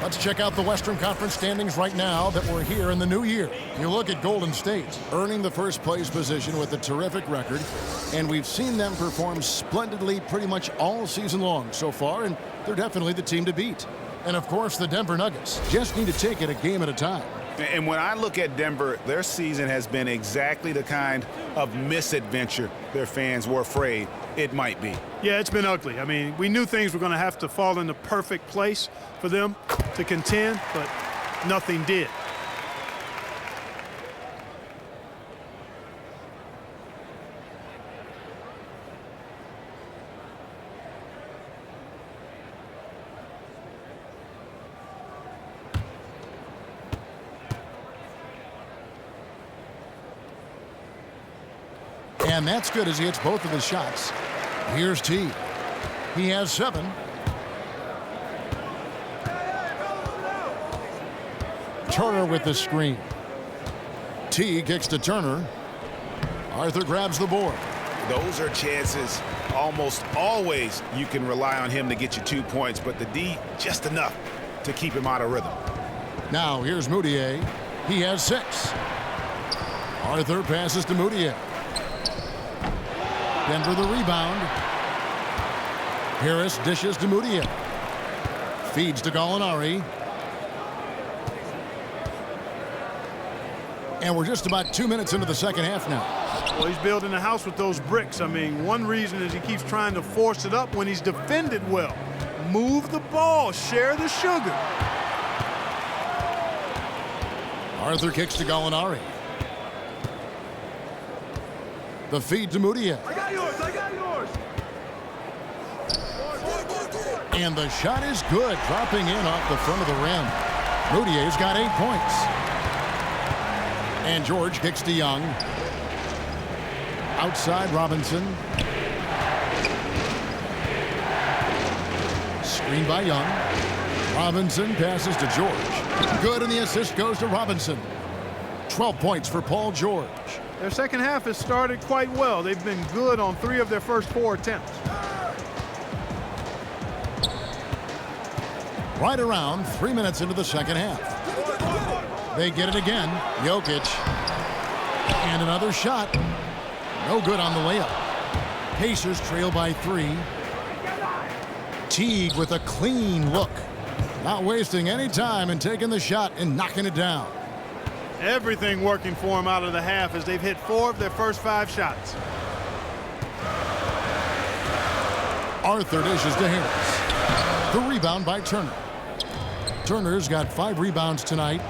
Let's check out the Western Conference standings right now that we're here in the new year. You look at Golden State, earning the first place position with a terrific record, and we've seen them perform splendidly pretty much all season long so far, and they're definitely the team to beat. And of course, the Denver Nuggets just need to take it a game at a time. And when I look at Denver, their season has been exactly the kind of misadventure their fans were afraid it might be. Yeah, it's been ugly. I mean, we knew things were going to have to fall in the perfect place for them to contend, but nothing did. And that's good as he hits both of his shots. Here's T. He has 7. Turner with the screen. T kicks to Turner. Arthur grabs the board. Those are chances almost always you can rely on him to get you 2 points, but the D just enough to keep him out of rhythm. Now here's Moutier. He has 6. Arthur passes to Moutier. Denver the rebound. Harris dishes to Moutier. Feeds to Gallinari. And we're just about 2 minutes into the second half now. Well, he's building a house with those bricks. I mean, one reason is he keeps trying to force it up when he's defended well. Move the ball, share the sugar. Arthur kicks to Gallinari. The feed to Moutier. I got yours, I got yours. And the shot is good, dropping in off the front of the rim. Moutier's got 8 points. And George kicks to Young. outside Robinson. Screen by Young. Robinson passes to George. Good, and the assist goes to Robinson. 12 points for Paul George. Their second half has started quite well. They've been good on 3 of their first 4 attempts. Right around 3 minutes into the second half. They get it again. Jokic. And another shot. No good on the layup. Pacers trail by 3. Teague with a clean look. Not wasting any time and taking the shot and knocking it down. Everything working for them out of the half as they've hit 4 of their first 5 shots. Arthur dishes to Harris. The rebound by Turner. Turner's got 5 rebounds tonight.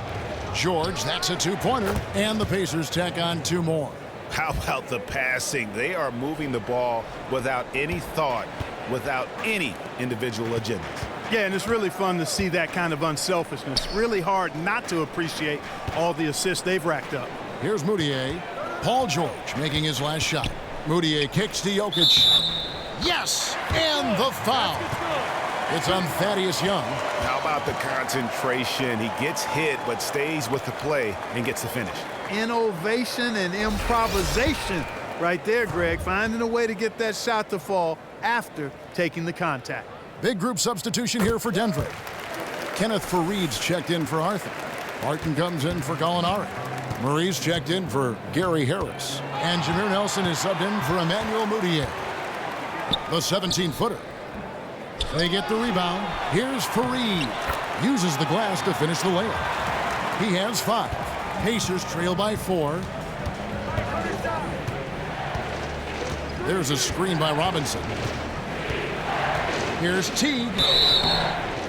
George, that's a 2-pointer. And the Pacers tack on 2 more. How about the passing? They are moving the ball without any thought, without any individual agendas. Yeah, and it's really fun to see that kind of unselfishness. Really hard not to appreciate all the assists they've racked up. Here's Moutier. Paul George making his last shot. Moutier kicks to Jokic. Yes! And the foul. It's on Thaddeus Young. How about the concentration? He gets hit but stays with the play and gets the finish. Innovation and improvisation right there, Greg. Finding a way to get that shot to fall after taking the contact. Big group substitution here for Denver. Kenneth Faried's checked in for Arthur. Martin comes in for Gallinari. Murray's checked in for Gary Harris. And Jameer Nelson is subbed in for Emmanuel Moutier. The 17-footer. They get the rebound. Here's Faried. Uses the glass to finish the layup. He has 5. Pacers trail by 4. There's a screen by Robinson. Here's Teague.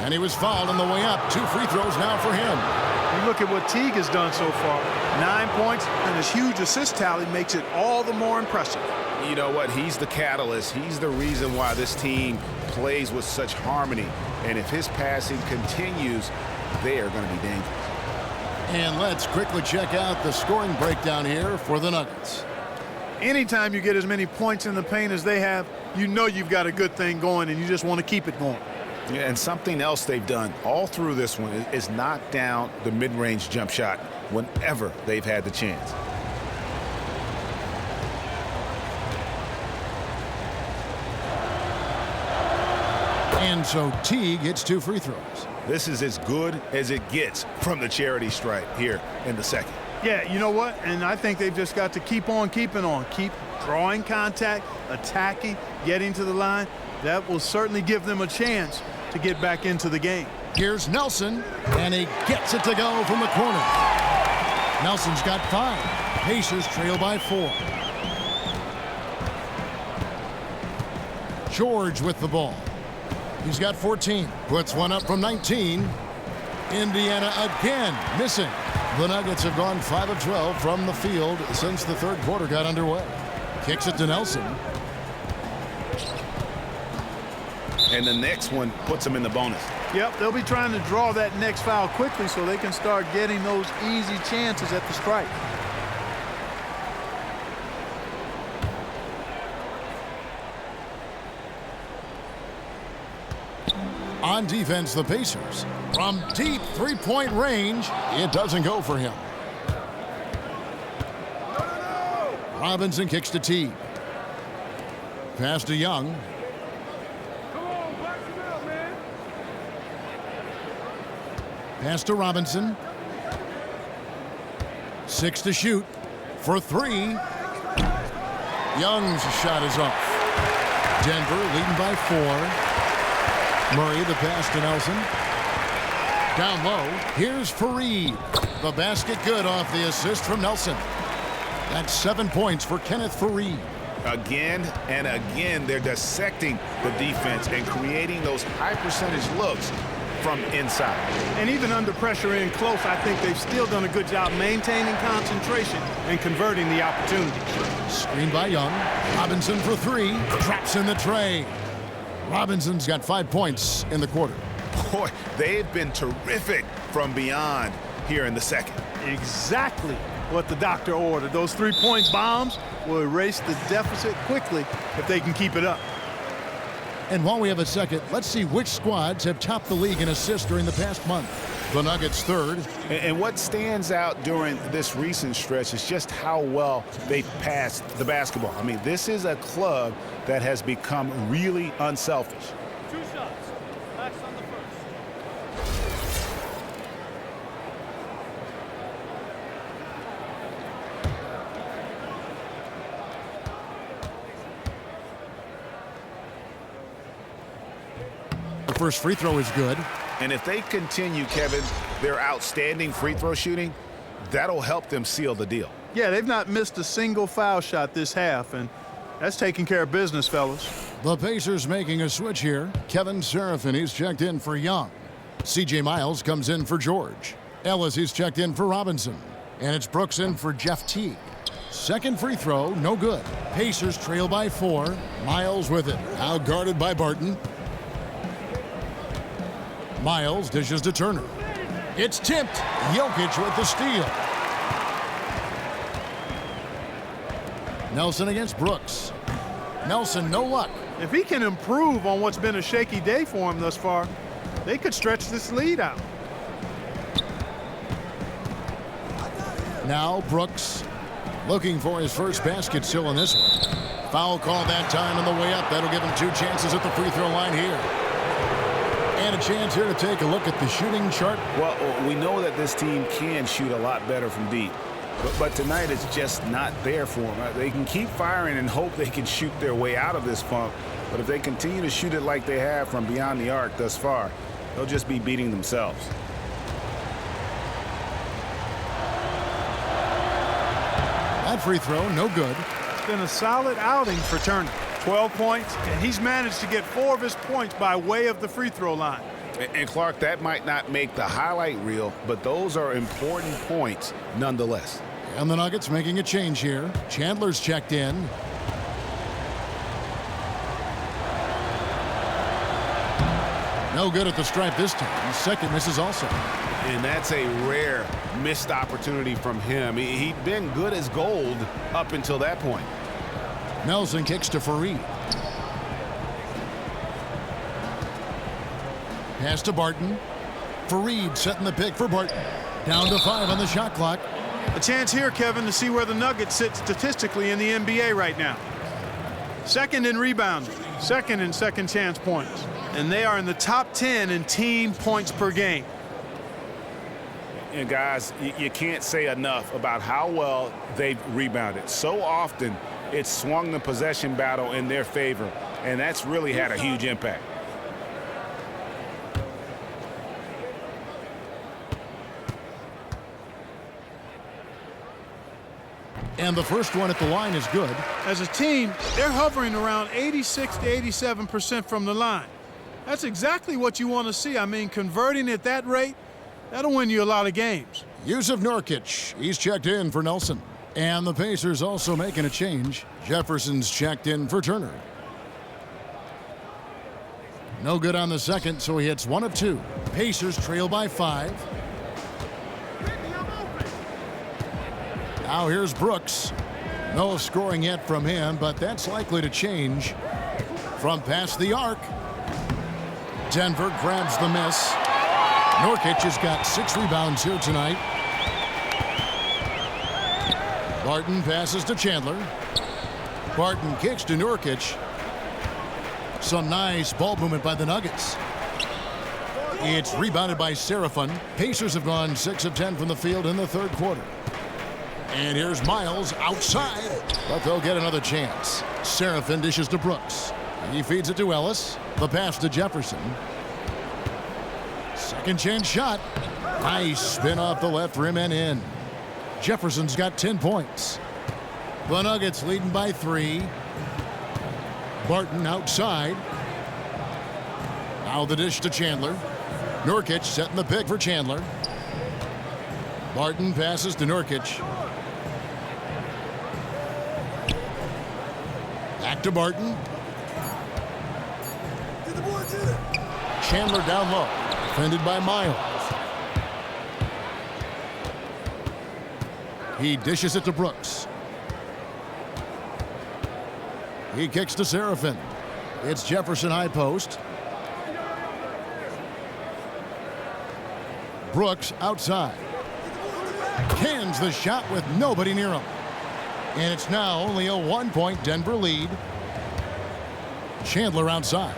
And he was fouled on the way up. 2 free throws now for him. You look at what Teague has done so far. 9 points, and his huge assist tally makes it all the more impressive. You know what? He's the catalyst. He's the reason why this team plays with such harmony. And if his passing continues, they are going to be dangerous. And let's quickly check out the scoring breakdown here for the Nuggets. Anytime you get as many points in the paint as they have, you know you've got a good thing going, and you just want to keep it going. Yeah, and something else they've done all through this one is knock down the mid-range jump shot whenever they've had the chance. And so Teague hits 2 free throws. This is as good as it gets from the charity stripe here in the second. Yeah, you know what? And I think they've just got to keep on keeping on. Keep drawing contact, attacking, getting to the line. That will certainly give them a chance to get back into the game. Here's Nelson, and he gets it to go from the corner. Nelson's got 5. Pacers trail by 4. George with the ball. He's got 14. Puts one up from 19. Indiana again missing. The Nuggets have gone 5 of 12 from the field since the third quarter got underway. Kicks it to Nelson. And the next one puts them in the bonus. Yep, they'll be trying to draw that next foul quickly so they can start getting those easy chances at the strike. On defense, the Pacers. From deep three-point range, it doesn't go for him. Robinson kicks to Teague. Pass to Young. Pass to Robinson. 6 to shoot. For 3. Young's shot is off. Denver leading by 4. Murray, the pass to Nelson. Down low, here's Faried. The basket good off the assist from Nelson. That's 7 points for Kenneth Faried. Again and again, they're dissecting the defense and creating those high-percentage looks from inside. And even under pressure in close, I think they've still done a good job maintaining concentration and converting the opportunities. Screen by Young. Robinson for 3. Traps in the tray. Robinson's got 5 points in the quarter. Boy, they've been terrific from beyond here in the second. Exactly what the doctor ordered. Those three-point bombs will erase the deficit quickly if they can keep it up. And while we have a second, let's see which squads have topped the league in assists during the past month. The Nuggets third. And what stands out during this recent stretch is just how well they've passed the basketball. I mean, this is a club that has become really unselfish. 2 shots. Max on the The first free throw is good. And if they continue, Kevin, their outstanding free throw shooting, that'll help them seal the deal. Yeah, they've not missed a single foul shot this half, and that's taking care of business, fellas. The Pacers making a switch here. Kevin Seraphin, he's checked in for Young. C.J. Miles comes in for George. Ellis, he's checked in for Robinson. And it's Brooks in for Jeff Teague. Second free throw, no good. Pacers trail by 4. Miles with it. Now guarded by Barton. Miles dishes to Turner. It's tipped. Jokic with the steal. Nelson against Brooks. Nelson, no luck. If he can improve on what's been a shaky day for him thus far, they could stretch this lead out. Now Brooks looking for his first basket still in this one. Foul call that time on the way up. That'll give him 2 chances at the free throw line here. And a chance here to take a look at the shooting chart. Well, we know that this team can shoot a lot better from deep. But tonight it's just not there for them. They can keep firing and hope they can shoot their way out of this funk. But if they continue to shoot it like they have from beyond the arc thus far, they'll just be beating themselves. That free throw, no good. It's been a solid outing for Turner. 12 points, and he's managed to get 4 of his points by way of the free throw line. And Clark, that might not make the highlight reel, but those are important points nonetheless. And the Nuggets making a change here. Chandler's checked in. No good at the stripe this time. Second misses also. And that's a rare missed opportunity from him. He'd been good as gold up until that point. Nelson kicks to Fareed. Pass to Barton. Fareed setting the pick for Barton. Down to 5 on the shot clock. A chance here, Kevin, to see where the Nuggets sit statistically in the NBA right now. Second in rebounding, second in second chance points. And they are in the top 10 in team points per game. And guys, you can't say enough about how well they've rebounded. So often, it's swung the possession battle in their favor, and that's really had a huge impact. And the first one at the line is good. As a team, they're hovering around 86 to 87% from the line. That's exactly what you want to see. I mean, converting at that rate, that'll win you a lot of games. Yusuf Nurkic, he's checked in for Nelson. And the Pacers also making a change. Jefferson's checked in for Turner. No good on the second, so he hits 1 of 2. Pacers trail by 5. Now here's Brooks. No scoring yet from him, but that's likely to change. From past the arc. Denver grabs the miss. Nurkic has got 6 rebounds here tonight. Barton passes to Chandler. Barton kicks to Nurkic. Some nice ball movement by the Nuggets. It's rebounded by Seraphin. Pacers have gone 6 of 10 from the field in the third quarter. And here's Miles outside, but they'll get another chance. Seraphin dishes to Brooks. He feeds it to Ellis. The pass to Jefferson. Second chance shot. Nice spin off the left rim and in. Jefferson's got 10 points. The Nuggets leading by 3. Barton outside. Now the dish to Chandler. Nurkic setting the pick for Chandler. Barton passes to Nurkic. Back to Barton. Chandler down low. Defended by Miles. He dishes it to Brooks. He kicks to Serafin. It's Jefferson high post. Brooks outside. Cans the shot with nobody near him. And it's now only a 1-point Denver lead. Chandler outside.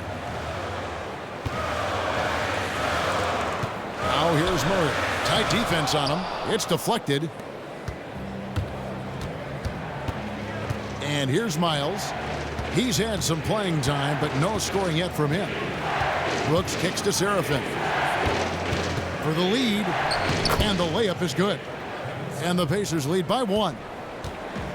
Now here's Murray. Tight defense on him. It's deflected. And here's Miles. He's had some playing time, but no scoring yet from him. Brooks kicks to Serafin for the lead, and the layup is good. And the Pacers lead by 1.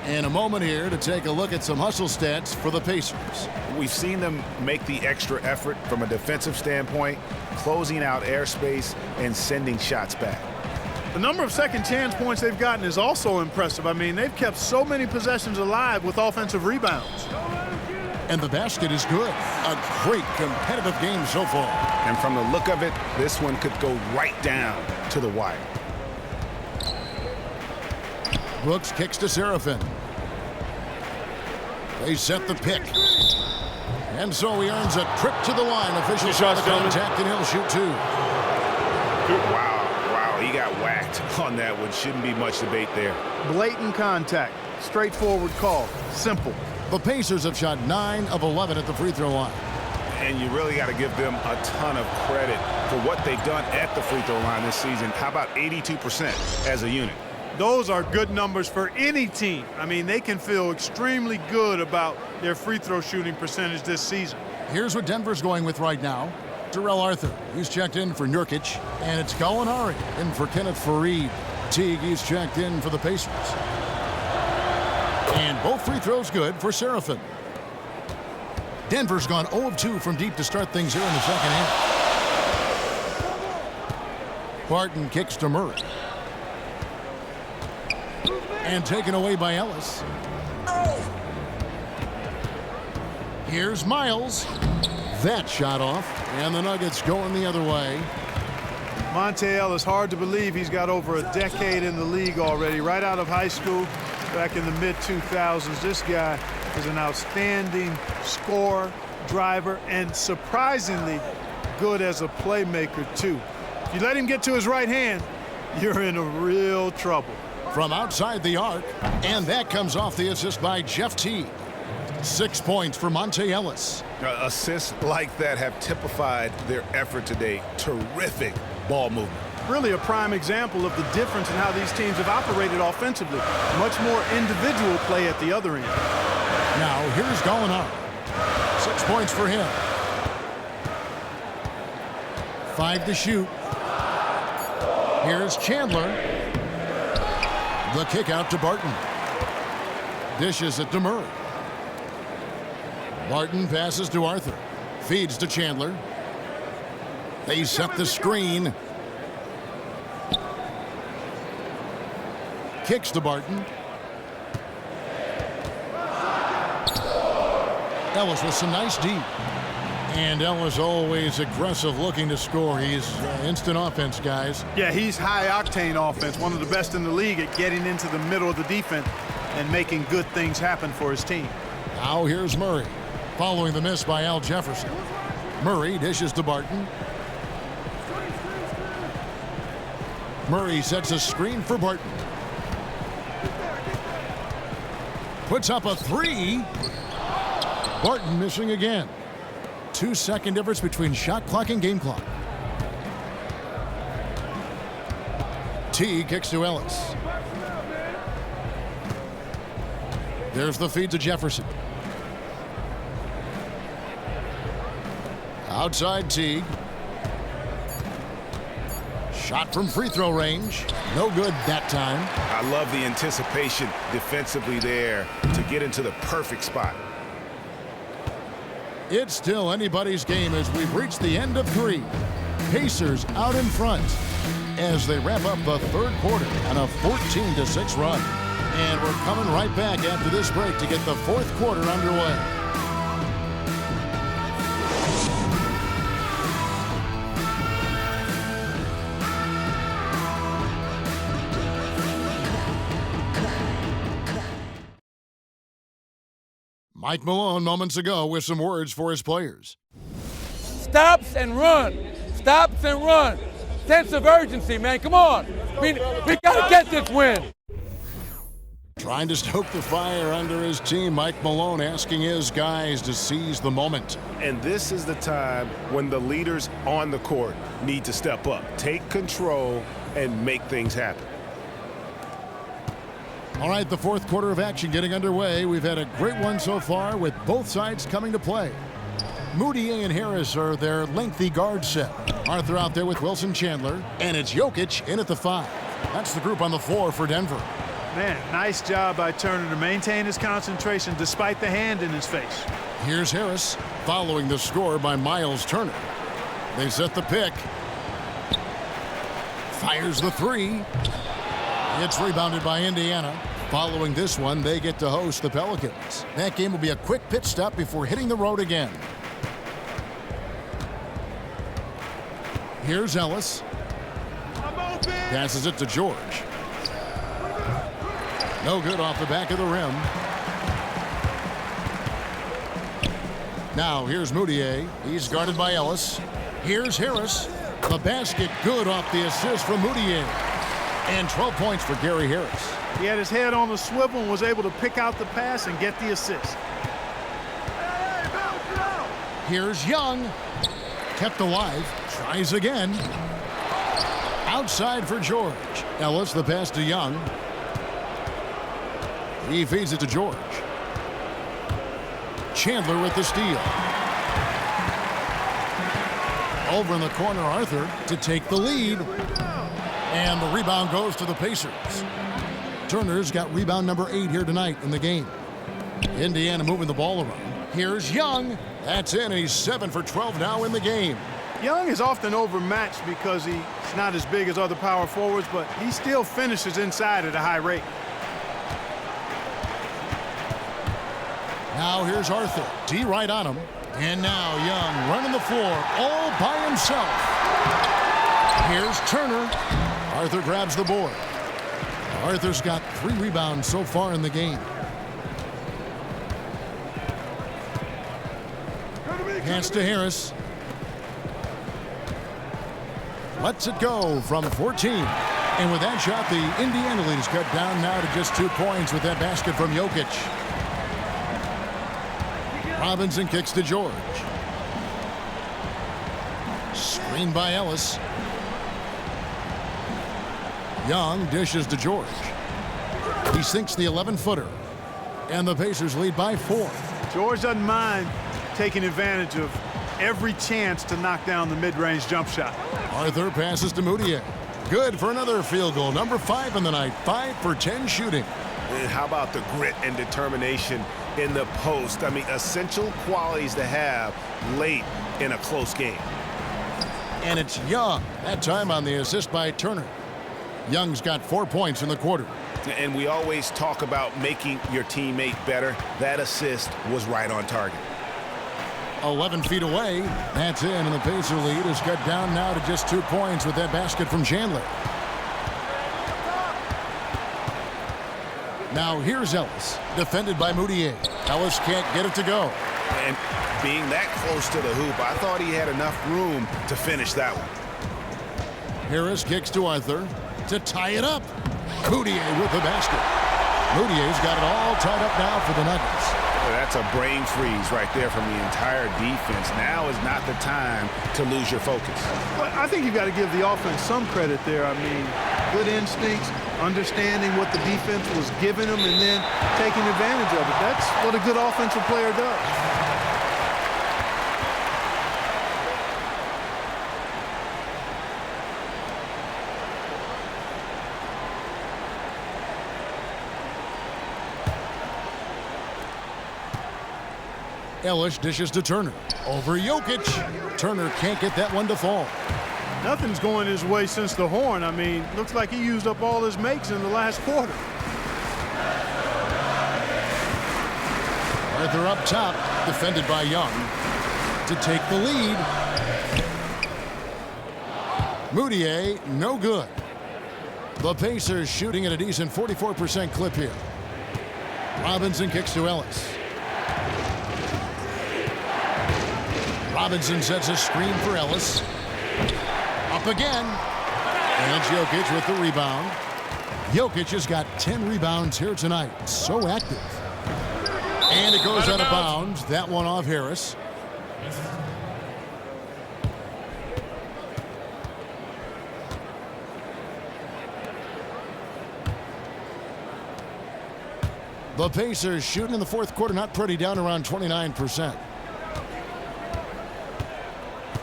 And a moment here to take a look at some hustle stats for the Pacers. We've seen them make the extra effort from a defensive standpoint, closing out airspace and sending shots back. The number of second chance points they've gotten is also impressive. I mean, they've kept so many possessions alive with offensive rebounds. And the basket is good. A great competitive game so far. And from the look of it, this one could go right down to the wire. Brooks kicks to Serafin. They set the pick. And so he earns a trip to the line. Official shot contact, and he'll shoot 2. Wow, he got whacked on that one. Shouldn't be much debate there. Blatant contact. Straightforward call. Simple. The Pacers have shot 9 of 11 at the free throw line. And you really got to give them a ton of credit for what they've done at the free throw line this season. How about 82% as a unit? Those are good numbers for any team. I mean, they can feel extremely good about their free throw shooting percentage this season. Here's what Denver's going with right now. Terrell Arthur, he's checked in for Nurkic. And it's Gallinari in for Kenneth Faried. Teague, he's checked in for the Pacers. And both free throws good for Serafin. Denver's gone 0 of 2 from deep to start things here in the second half. Barton kicks to Murray. And taken away by Ellis. Here's Miles. That shot off. And the Nuggets going the other way. Monte Ellis, hard to believe he's got over a decade in the league already. Right out of high school, back in the mid-2000s. This guy is an outstanding scorer, driver, and surprisingly good as a playmaker, too. If you let him get to his right hand, you're in a real trouble. From outside the arc, and that comes off the assist by Jeff Teague. 6 points for Monte Ellis. Assists like that have typified their effort today. Terrific ball movement. Really a prime example of the difference in how these teams have operated offensively. Much more individual play at the other end. Now here's Gallinari. 6 points for him. 5 to shoot. Here's Chandler. The kick out to Barton. Dishes it to Murray. Barton passes to Arthur. Feeds to Chandler. They set the screen. Kicks to Barton. Ellis with some nice deep. And Ellis always aggressive, looking to score. He's instant offense, guys. Yeah, he's high-octane offense, one of the best in the league at getting into the middle of the defense and making good things happen for his team. Now here's Murray, following the miss by Al Jefferson. Murray dishes to Barton. Murray sets a screen for Barton. Puts up a 3. Barton missing again. 2-second difference between shot clock and game clock. T kicks to Ellis. There's the feed to Jefferson. Outside Teague. Shot from free throw range. No good that time. I love the anticipation defensively there to get into the perfect spot. It's still anybody's game as we've reached the end of 3. Pacers out in front as they wrap up the third quarter on a 14-6 run. And we're coming right back after this break to get the fourth quarter underway. Mike Malone moments ago with some words for his players. Stops and run. Stops and run. Sense of urgency, man. Come on. We got to get this win. Trying to stoke the fire under his team, Mike Malone asking his guys to seize the moment. And this is the time when the leaders on the court need to step up, take control, and make things happen. All right, the fourth quarter of action getting underway. We've had a great one so far with both sides coming to play. Moutier and Harris are their lengthy guard set. Arthur out there with Wilson Chandler, and it's Jokic in at the 5. That's the group on the floor for Denver. Man, nice job by Turner to maintain his concentration despite the hand in his face. Here's Harris following the score by Miles Turner. They set the pick. Fires the 3. It's rebounded by Indiana. Following this one, they get to host the Pelicans. That game will be a quick pit stop before hitting the road again. Here's Ellis. Passes it to George. No good off the back of the rim. Now here's Moutier. He's guarded by Ellis. Here's Harris. The basket good off the assist from Moutier. And 12 points for Gary Harris. He had his head on the swivel and was able to pick out the pass and get the assist. Here's Young. Kept alive. Tries again. Outside for George. Ellis, the pass to Young. He feeds it to George. Chandler with the steal. Over in the corner, Arthur to take the lead. And the rebound goes to the Pacers. Turner's got rebound number 8 here tonight in the game. Indiana moving the ball around. Here's Young. That's in, and he's 7 for 12 now in the game. Young is often overmatched because he's not as big as other power forwards, but he still finishes inside at a high rate. Now here's Arthur. D right on him. And now Young running the floor all by himself. Here's Turner. Arthur grabs the board. Arthur's got 3 rebounds so far in the game. Pass to Harris. Lets it go from 14. And with that shot, the Indiana lead is cut down now to just 2 points with that basket from Jokic. Robinson kicks to George. Screen by Ellis. Young dishes to George. He sinks the 11-footer. And the Pacers lead by 4. George doesn't mind taking advantage of every chance to knock down the mid-range jump shot. Arthur passes to Moutier. Good for another field goal. Number 5 in the night. 5 for 10 shooting. And how about the grit and determination in the post? I mean, essential qualities to have late in a close game. And it's Young. That time on the assist by Turner. Young's got 4 points in the quarter. And we always talk about making your teammate better. That assist was right on target. 11 feet away. That's in, and the Pacer lead is cut down now to just 2 points with that basket from Chandler. Now here's Ellis, defended by Moutier. Ellis can't get it to go. And being that close to the hoop, I thought he had enough room to finish that one. Harris kicks to Arthur to tie it up. Moutier with the basket. Moutier's got it all tied up now for the Nuggets. That's a brain freeze right there from the entire defense. Now is not the time to lose your focus. Well, I think you've got to give the offense some credit there. I mean, good instincts, understanding what the defense was giving them, and then taking advantage of it. That's what a good offensive player does. Ellis dishes to Turner. Over Jokic. Turner can't get that one to fall. Nothing's going his way since the horn. I mean, looks like he used up all his makes in the last quarter. Arthur up top, defended by Young. To take the lead. Moutier, no good. The Pacers shooting at a decent 44% clip here. Robinson kicks to Ellis. Robinson sets a screen for Ellis. Up again. And Jokic with the rebound. Jokic has got 10 rebounds here tonight. So active. And it goes out of bounds. That one off Harris. The Pacers shooting in the fourth quarter, not pretty, down around 29%.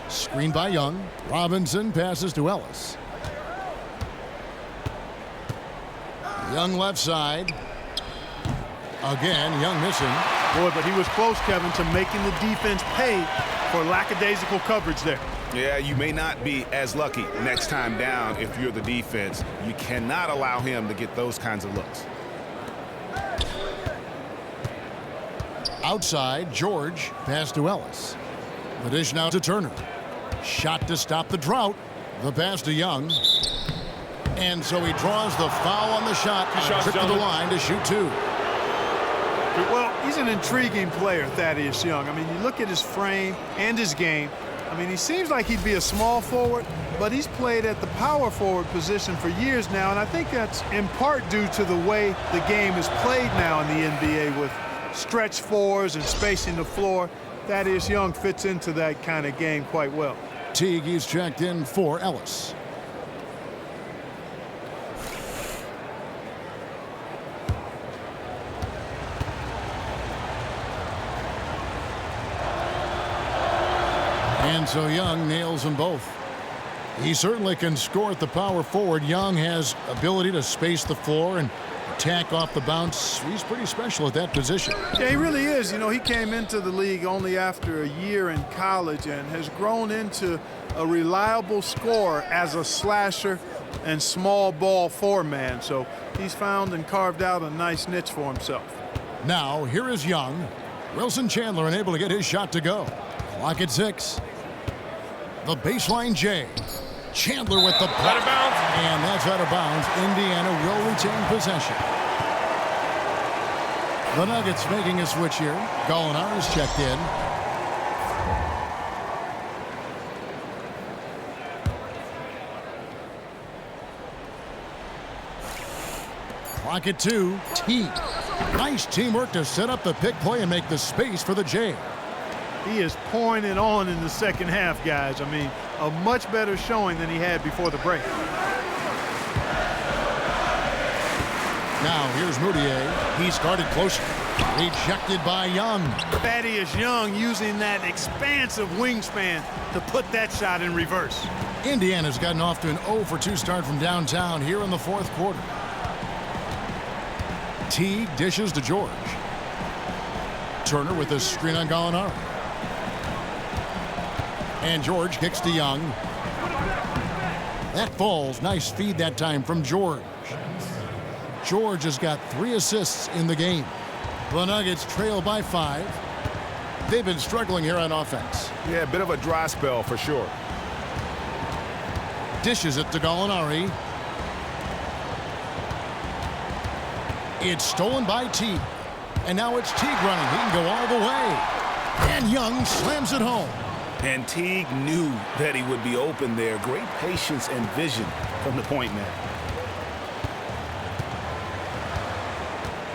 Screen by Young. Robinson passes to Ellis. Young left side. Again, Young missing. Boy, but he was close, Kevin, to making the defense pay for lackadaisical coverage there. Yeah, you may not be as lucky next time down if you're the defense. You cannot allow him to get those kinds of looks. Outside, George pass to Ellis. The dish now to Turner. Shot to stop the drought. The pass to Young. And so he draws the foul on the shot. Trip to the line to shoot two. Well, he's an intriguing player, Thaddeus Young. I mean, you look at his frame and his game. I mean, he seems like he'd be a small forward, but he's played at the power forward position for years now, and I think that's in part due to the way the game is played now in the NBA with stretch fours and spacing the floor. Thaddeus Young fits into that kind of game quite well. Teague is checked in for Ellis. And so Young nails them both. He certainly can score at the power forward. Young has ability to space the floor and attack off the bounce. He's pretty special at that position. Yeah, he really is. You know, he came into the league only after a year in college and has grown into a reliable scorer as a slasher and small ball four-man. So he's found and carved out a nice niche for himself. Now, here is Young. Wilson Chandler unable to get his shot to go. Clock at 6. The baseline J. Chandler with the block. Out of bounds. And that's out of bounds. Indiana will retain possession. The Nuggets making a switch here. Gallinari is checked in. Clock at 2. T. Nice teamwork to set up the pick play and make the space for the J. He is pouring it on in the second half, guys. I mean, a much better showing than he had before the break. Now here's Moutier. He's guarded closer. Rejected by Young. Thaddeus Young using that expansive wingspan to put that shot in reverse. Indiana's gotten off to an 0-for-2 start from downtown here in the fourth quarter. Teague dishes to George. Turner with a screen on Gallinari. And George kicks to Young. That falls. Nice feed that time from George. George has got 3 assists in the game. The Nuggets trail by 5. They've been struggling here on offense. Yeah, a bit of a dry spell for sure. Dishes it to Gallinari. It's stolen by Teague. And now it's Teague running. He can go all the way. And Young slams it home. And Teague knew that he would be open there. Great patience and vision from the point man.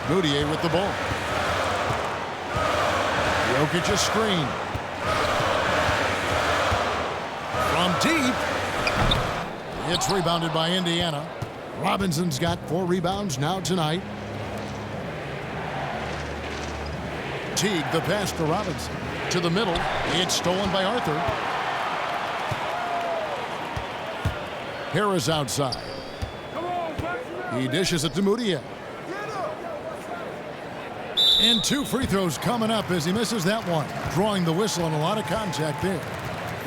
Moutier with the ball. Jokic a screen. From deep. It's rebounded by Indiana. Robinson's got 4 rebounds now tonight. Teague, the pass to Robinson. To the middle. It's stolen by Arthur. Harris outside. He dishes it to Moutier. And 2 free throws coming up as he misses that one. Drawing the whistle and a lot of contact there.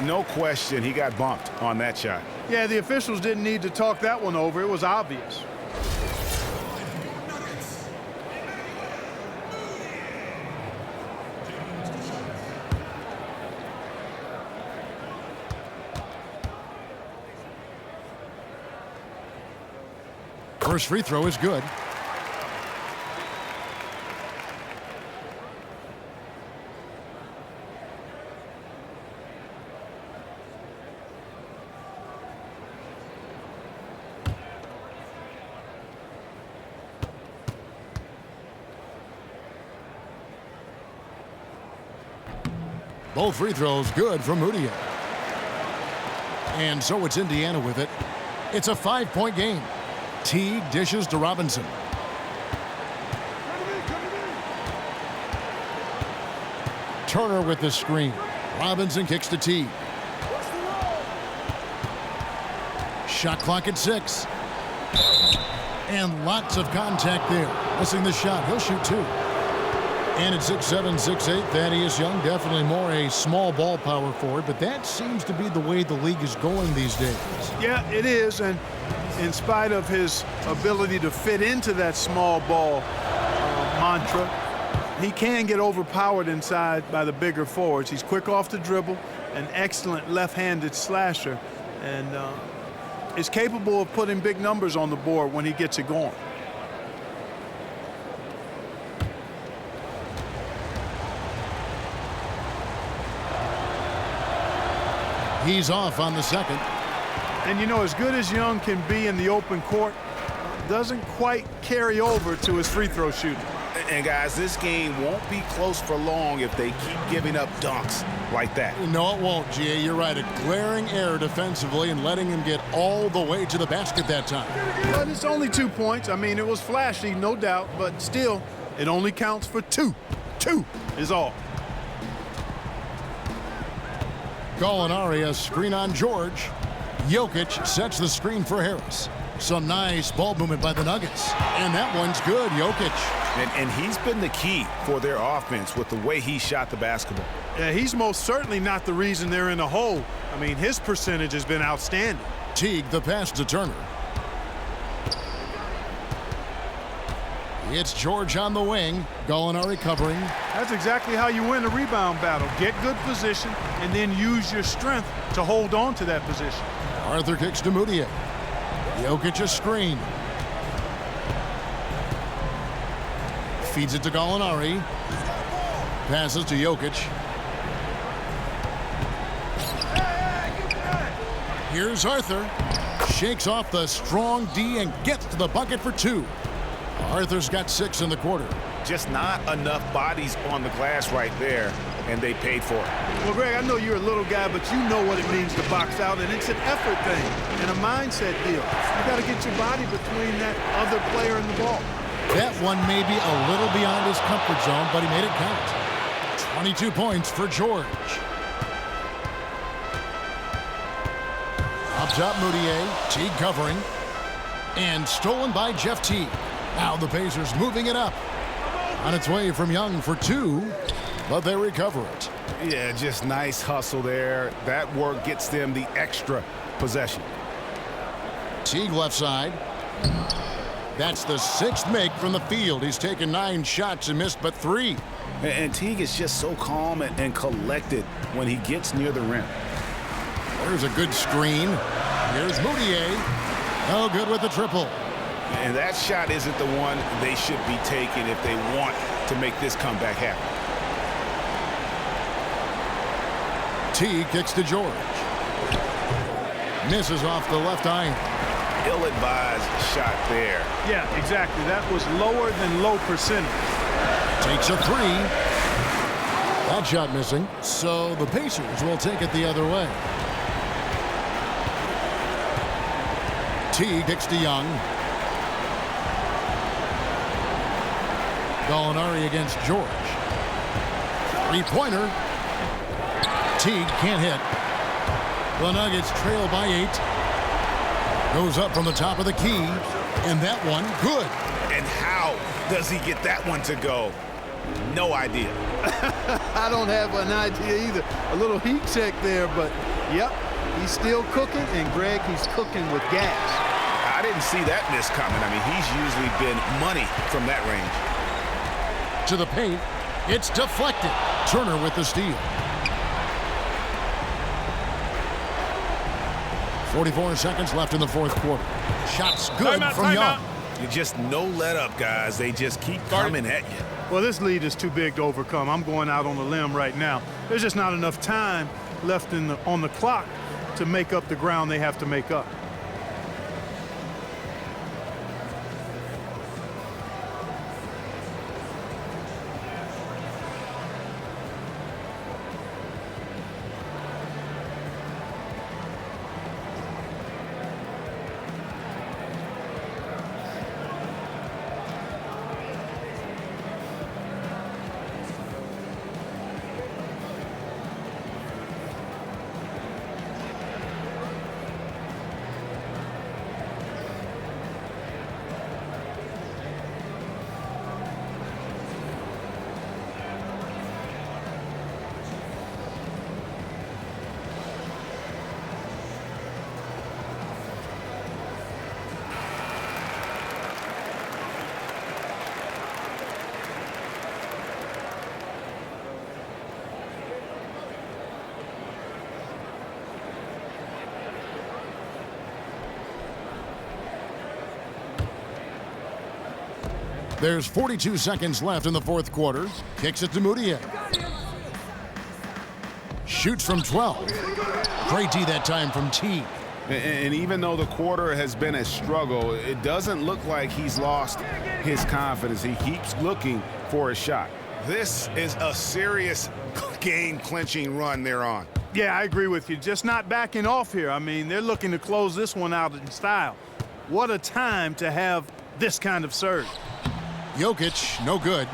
No question he got bumped on that shot. Yeah, the officials didn't need to talk that one over. It was obvious. First free throw is good. Both free throws good from Moutier. And so it's Indiana with it. It's a 5-point game. Teague dishes to Robinson. Turner with the screen. Robinson kicks to Teague. Shot clock at 6. And lots of contact there. Missing the shot. He'll shoot 2. And at 6'7", 6'8", Thaddeus Young, definitely more a small ball power forward, but that seems to be the way the league is going these days. Yeah, it is, and in spite of his ability to fit into that small ball mantra, he can get overpowered inside by the bigger forwards. He's quick off the dribble, an excellent left-handed slasher, and is capable of putting big numbers on the board when he gets it going. He's off on the second. And you know, as good as Young can be in the open court, doesn't quite carry over to his free throw shooting. And guys, this game won't be close for long if they keep giving up dunks like that. No, it won't, G.A. You're right. A glaring error defensively and letting him get all the way to the basket that time. But it's only 2 points. I mean, it was flashy, no doubt, but still, it only counts for 2. 2 is all. Gallinari, a screen on George. Jokic sets the screen for Harris. Some nice ball movement by the Nuggets. And that one's good, Jokic. And he's been the key for their offense with the way he shot the basketball. Yeah, he's most certainly not the reason they're in the hole. I mean, his percentage has been outstanding. Teague, the pass to Turner. It's George on the wing. Gallinari covering. That's exactly how you win a rebound battle. Get good position and then use your strength to hold on to that position. Arthur kicks to Moutier. Jokic a screen. Feeds it to Gallinari. Passes to Jokic. Here's Arthur. Shakes off the strong D and gets to the bucket for 2. Arthur's got 6 in the quarter. Just not enough bodies on the glass right there, and they paid for it. Well, Greg, I know you're a little guy, but you know what it means to box out, and it's an effort thing and a mindset deal. You got to get your body between that other player and the ball. That one may be a little beyond his comfort zone, but he made it count. 22 points for George. Up top, Moutier. Teague covering. And stolen by Jeff Teague. Now the Pacers moving it up. On its way from Young for 2, but they recover it. Yeah, just nice hustle there. That work gets them the extra possession. Teague left side. That's the 6th make from the field. He's taken 9 shots and missed but 3. And Teague is just so calm and collected when he gets near the rim. There's a good screen. Here's Moutier. No good with the triple. And that shot isn't the one they should be taking if they want to make this comeback happen. Teague kicks to George. Misses off the left iron. Ill-advised shot there. Yeah, exactly. That was lower than low percentage. Takes a 3. That shot missing. So the Pacers will take it the other way. Teague kicks to Young. Gallinari against George. 3-pointer. Teague can't hit. The Nuggets trail by 8. Goes up from the top of the key. And that one, good. And how does he get that one to go? No idea. I don't have an idea either. A little heat check there, but yep, he's still cooking. And Greg, he's cooking with gas. I didn't see that miss coming. I mean, he's usually been money from that range. To the paint. It's deflected. Turner with the steal. 44 seconds left in the 4th quarter. Shots good from Young. You just no let up, guys. They just keep coming at you. Well, this lead is too big to overcome. I'm going out on a limb right now. There's just not enough time left on the clock to make up the ground they have to make up. There's 42 seconds left in the fourth quarter. Kicks it to Moutier. Shoots from 12. Great D that time from T. And even though the quarter has been a struggle, it doesn't look like he's lost his confidence. He keeps looking for a shot. This is a serious game-clinching run they're on. Yeah, I agree with you. Just not backing off here. I mean, they're looking to close this one out in style. What a time to have this kind of surge. Jokic, no good.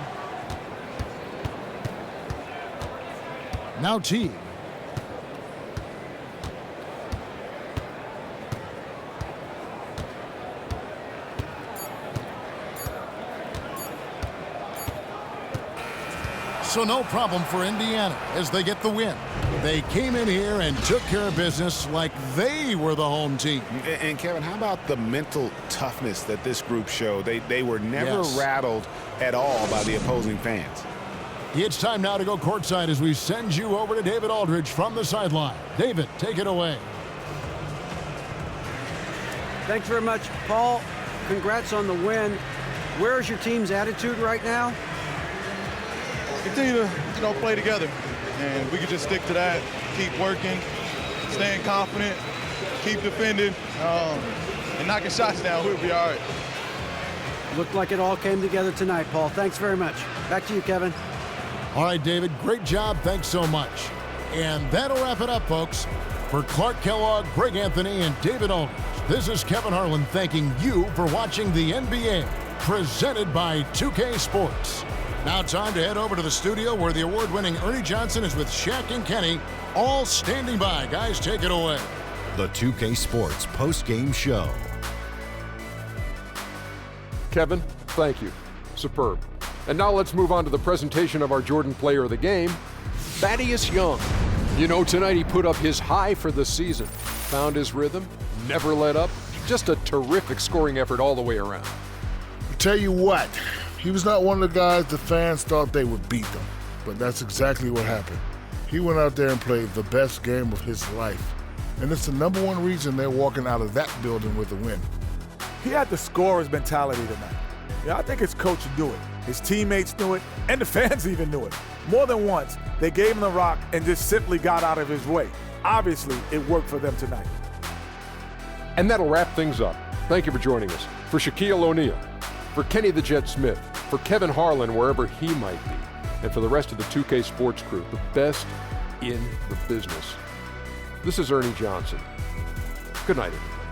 Now T. So no problem for Indiana as they get the win. They came in here and took care of business like they were the home team. And Kevin, how about the mental toughness that this group showed? They were never rattled at all by the opposing fans. It's time now to go courtside as we send you over to David Aldridge from the sideline. David, take it away. Thanks very much, Paul. Congrats on the win. Where's your team's attitude right now? Continue to play together, and we can just stick to that, keep working, staying confident, keep defending, and knocking shots down. We'll be all right. Looked like it all came together tonight, Paul. Thanks very much. Back to you, Kevin. All right, David, great job. Thanks so much. And that'll wrap it up, folks. For Clark Kellogg, Greg Anthony, and David Aldridge, this is Kevin Harlan thanking you for watching the NBA, presented by 2K Sports. Now time to head over to the studio where the award-winning Ernie Johnson is with Shaq and Kenny, all standing by. Guys, take it away. The 2K Sports Postgame Show. Kevin, thank you. Superb. And now let's move on to the presentation of our Jordan Player of the Game, Thaddeus Young. You know, tonight he put up his high for the season. Found his rhythm, never let up. Just a terrific scoring effort all the way around. I'll tell you what. He was not one of the guys the fans thought they would beat them, but that's exactly what happened. He went out there and played the best game of his life, and it's the number one reason they're walking out of that building with a win. He had the scorer's mentality tonight. Yeah, I think his coach knew it. His teammates knew it, and the fans even knew it. More than once, they gave him the rock and just simply got out of his way. Obviously, it worked for them tonight. And that'll wrap things up. Thank you for joining us. For Shaquille O'Neal, for Kenny the Jet Smith, for Kevin Harlan wherever he might be, and for the rest of the 2K Sports crew, the best in the business. This is Ernie Johnson. Good night, everybody.